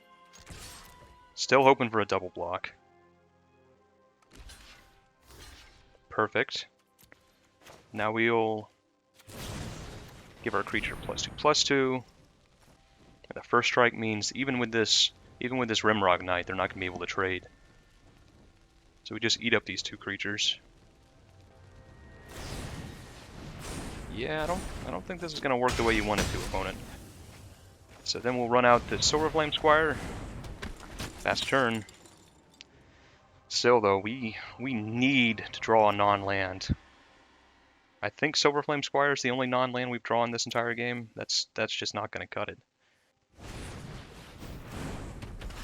Still hoping for a double block. Perfect. Now we'll give our creature +2/+2. The first strike means even with this Rimrock Knight, they're not gonna be able to trade. So we just eat up these 2 creatures. Yeah, I don't think this is gonna work the way you want it to, opponent. So then we'll run out the Silverflame Squire. Fast turn. Still though, we need to draw a non-land. I think Silverflame Squire is the only non-land we've drawn this entire game. That's just not going to cut it.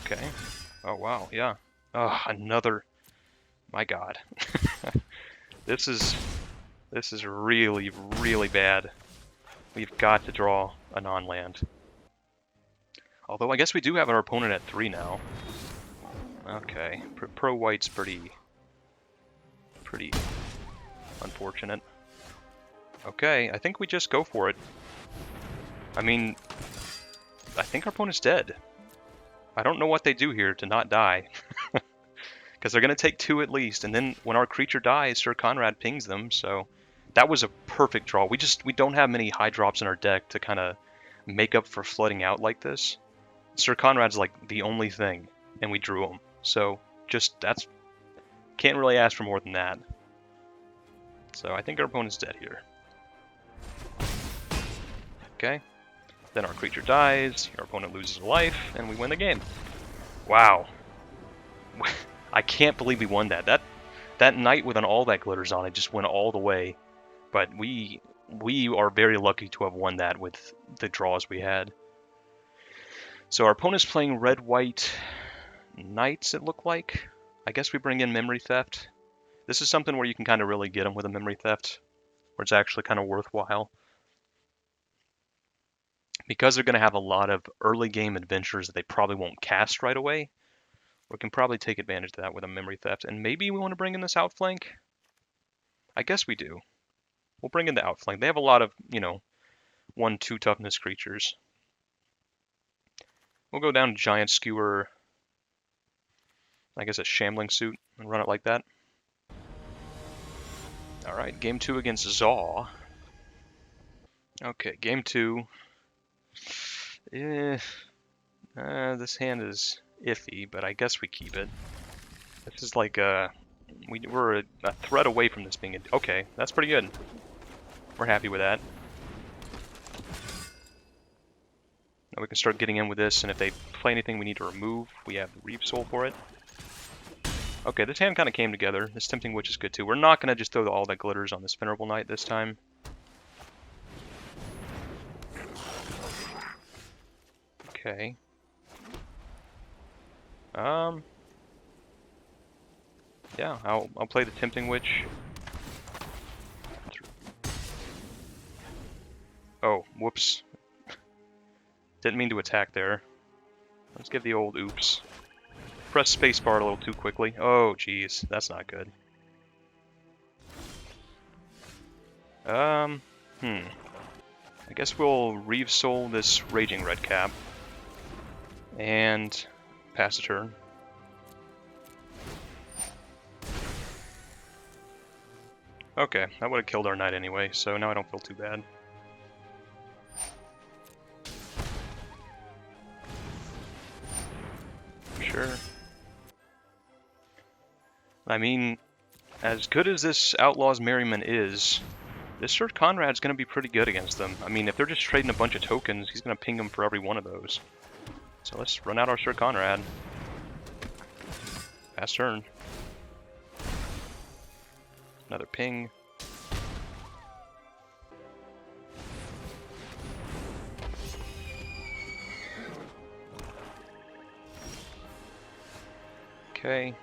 Okay. Oh wow, yeah. Oh, another. My God. This is really, really bad. We've got to draw a non-land. Although I guess we do have our opponent at 3 now. Okay, pro white's pretty unfortunate. Okay, I think we just go for it. I mean, I think our opponent's dead. I don't know what they do here to not die. Because they're going to take 2 at least, and then when our creature dies, Sir Conrad pings them, so that was a perfect draw. We don't have many high drops in our deck to kind of make up for flooding out like this. Sir Conrad's like the only thing, and we drew him. So can't really ask for more than that. So I think our opponent's dead here. Okay. Then our creature dies, our opponent loses a life, and we win the game. Wow. I can't believe we won that. That knight with all that glitters on it just went all the way. But we are very lucky to have won that with the draws we had. So our opponent's playing red-white knights, it looked like. I guess we bring in Memory Theft. This is something where you can kind of really get them with a Memory Theft, where it's actually kind of worthwhile. Because they're going to have a lot of early game adventures that they probably won't cast right away, we can probably take advantage of that with a Memory Theft. And maybe we want to bring in this outflank? I guess we do. We'll bring in the outflank. They have a lot of, 1-2 toughness creatures. We'll go down to Giant Skewer, I guess a Shambling Suit, and run it like that. Alright, game 2 against Zaw. Okay, game 2. This hand is iffy, but I guess we keep it. This is like we're a threat away from this being okay, that's pretty good. We're happy with that. Now we can start getting in with this, and if they play anything we need to remove, we have the Reeve Soul for it. Okay, this hand kind of came together. This Tempting Witch is good too. We're not going to just throw all that glitters on this Venerable Knight this time. Okay. Yeah, I'll play the Tempting Witch. Oh, whoops. Didn't mean to attack there. Let's give the old oops. Press spacebar a little too quickly. Oh, jeez, that's not good. I guess we'll Reeve Soul this Raging Redcap and pass a turn. Okay, that would have killed our knight anyway, so now I don't feel too bad. Sure. I mean, as good as this Outlaw's Merriman is, this Sir Conrad's going to be pretty good against them. I mean, if they're just trading a bunch of tokens, he's going to ping them for every one of those. So let's run out our Sir Conrad. Pass turn. Another ping. Okay,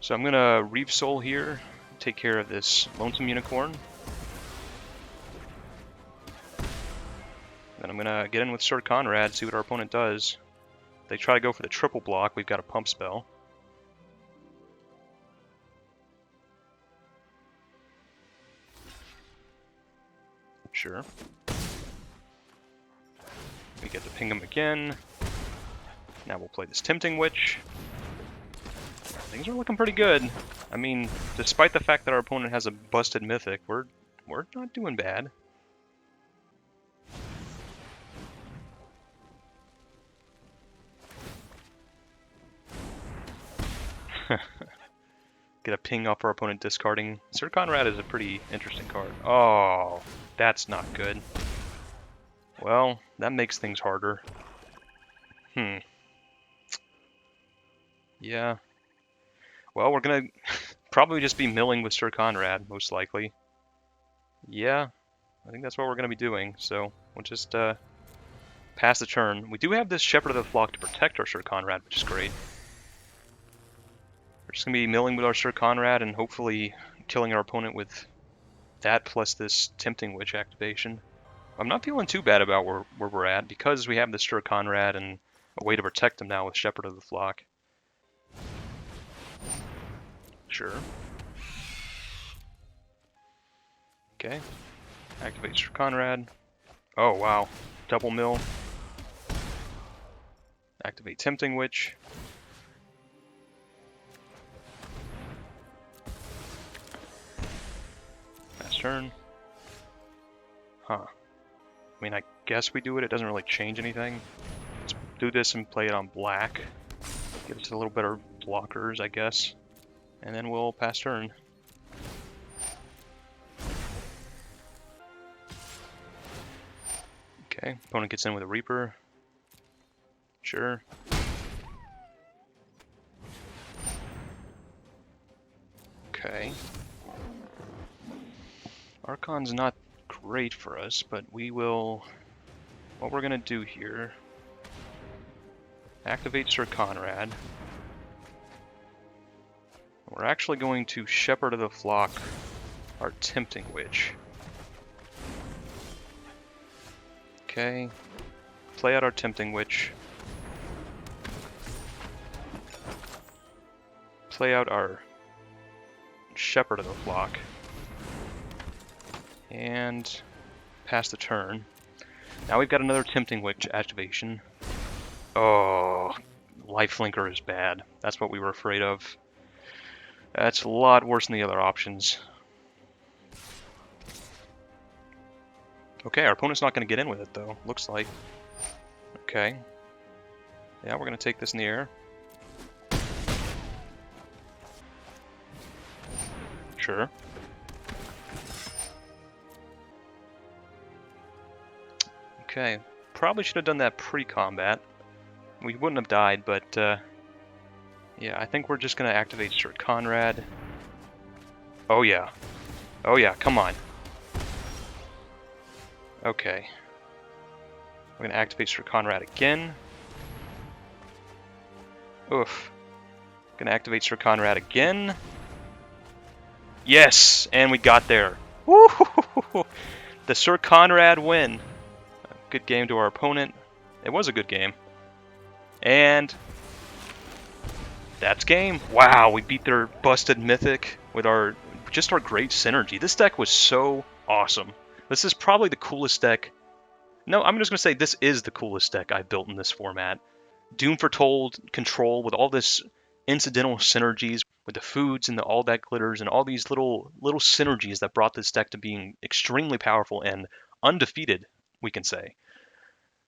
so I'm gonna Reeve Soul here, take care of this Lonesome Unicorn. Then I'm gonna get in with Sir Conrad, see what our opponent does. If they try to go for the triple block, we've got a pump spell. Sure. We get to ping him again. Now we'll play this Tempting Witch. Things are looking pretty good. I mean, despite the fact that our opponent has a busted Mythic, we're not doing bad. Get a ping off our opponent discarding. Sir Conrad is a pretty interesting card. Oh, that's not good. Well, that makes things harder. Yeah. Well, we're gonna probably just be milling with Sir Conrad, most likely. Yeah, I think that's what we're going to be doing. So we'll just pass the turn. We do have this Shepherd of the Flock to protect our Sir Conrad, which is great. We're just going to be milling with our Sir Conrad and hopefully killing our opponent with that plus this Tempting Witch activation. I'm not feeling too bad about where we're at because we have the Sir Conrad and a way to protect him now with Shepherd of the Flock. Sure. Okay. Activate Sir Conrad. Oh, wow. Double mill. Activate Tempting Witch. Pass turn. Huh. I mean, I guess we do it. It doesn't really change anything. Let's do this and play it on black. Give us a little better blockers, I guess. And then we'll pass turn. Okay, opponent gets in with a Reaper. Sure. Okay. Archon's not great for us, but we will... What we're gonna do here... Activate Sir Conrad. We're actually going to Shepherd of the Flock our Tempting Witch. Okay. Play out our Tempting Witch. Play out our Shepherd of the Flock. And pass the turn. Now we've got another Tempting Witch activation. Oh, Lifelinker is bad. That's what we were afraid of. That's a lot worse than the other options. Okay, our opponent's not going to get in with it, though. Looks like. Okay. Yeah, we're going to take this in the air. Sure. Okay. Probably should have done that pre-combat. We wouldn't have died, but... yeah, I think we're just going to activate Sir Conrad. Oh, yeah. Oh, yeah, come on. Okay. We're going to activate Sir Conrad again. Oof. Going to activate Sir Conrad again. Yes! And we got there. Woo! The Sir Conrad win. Good game to our opponent. It was a good game. And... that's game. Wow, we beat their busted mythic with our just our great synergy. This deck was so awesome. This is probably the coolest deck. No, I'm just going to say this is the coolest deck I've built in this format. Doom Foretold control with all this incidental synergies with the foods and all that glitters and all these little synergies that brought this deck to being extremely powerful and undefeated, we can say.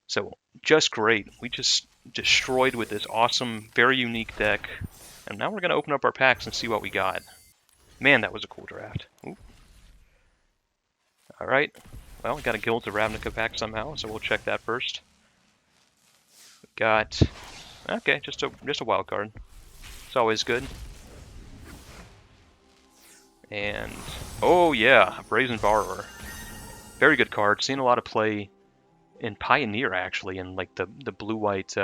So, just great. We just destroyed with this awesome, very unique deck. And now we're going to open up our packs and see what we got. Man, that was a cool draft. Alright. Well, we got a Guild of Ravnica pack somehow, so we'll check that first. We got... okay, just a wild card. It's always good. And... oh yeah, Brazen Borrower. Very good card. Seen a lot of play in Pioneer, actually, in like the blue-white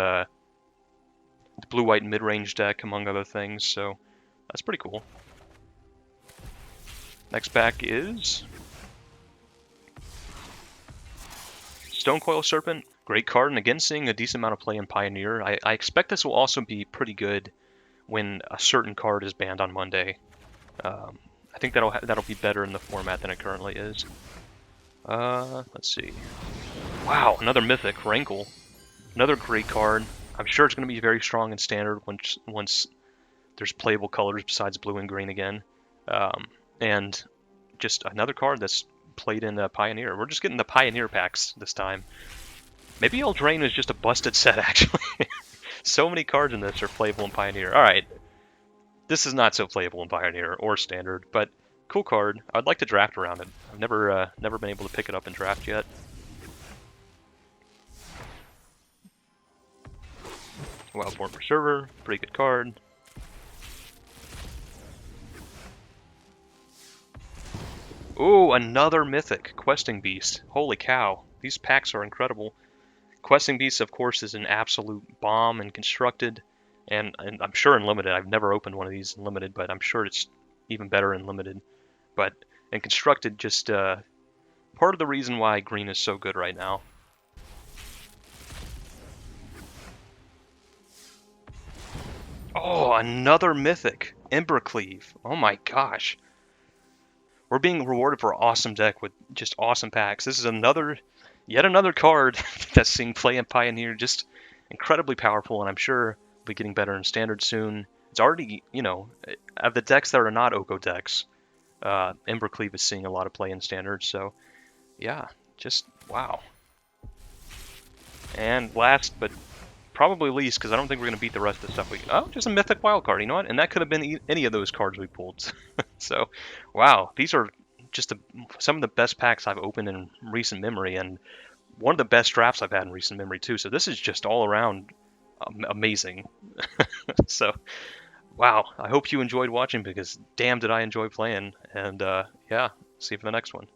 mid-range deck, among other things, so that's pretty cool. Next pack is Stonecoil Serpent. Great card, and again, seeing a decent amount of play in Pioneer. I expect this will also be pretty good when a certain card is banned on Monday. I think that'll be better in the format than it currently is. Let's see. Wow, another Mythic, Rankle. Another great card. I'm sure it's going to be very strong in Standard once there's playable colors besides blue and green again. And just another card that's played in Pioneer. We're just getting the Pioneer packs this time. Maybe Eldraine is just a busted set, actually. So many cards in this are playable in Pioneer. Alright. This is not so playable in Pioneer or Standard, but cool card. I'd like to draft around it. I've never been able to pick it up and draft yet. Wildborn Preserver, pretty good card. Ooh, another mythic questing beast. Holy cow, these packs are incredible. Questing beast, of course, is an absolute bomb in constructed, and I'm sure in limited. I've never opened one of these in limited, but I'm sure it's even better in limited. But in constructed, just part of the reason why green is so good right now. Oh, another mythic, Embercleave. Oh my gosh. We're being rewarded for an awesome deck with just awesome packs. This is yet another card that's seeing play in Pioneer, just incredibly powerful, and I'm sure will be getting better in Standard soon. It's already, of the decks that are not Oko decks, Embercleave is seeing a lot of play in Standard, so yeah, just wow. And last, but probably least, because I don't think we're going to beat the rest of the stuff oh, just a Mythic Wild card, you know what? And that could have been any of those cards we pulled. So, wow, these are just some of the best packs I've opened in recent memory, and one of the best drafts I've had in recent memory, too. So this is just all around amazing. So, wow, I hope you enjoyed watching, because damn did I enjoy playing. And yeah, see you for the next one.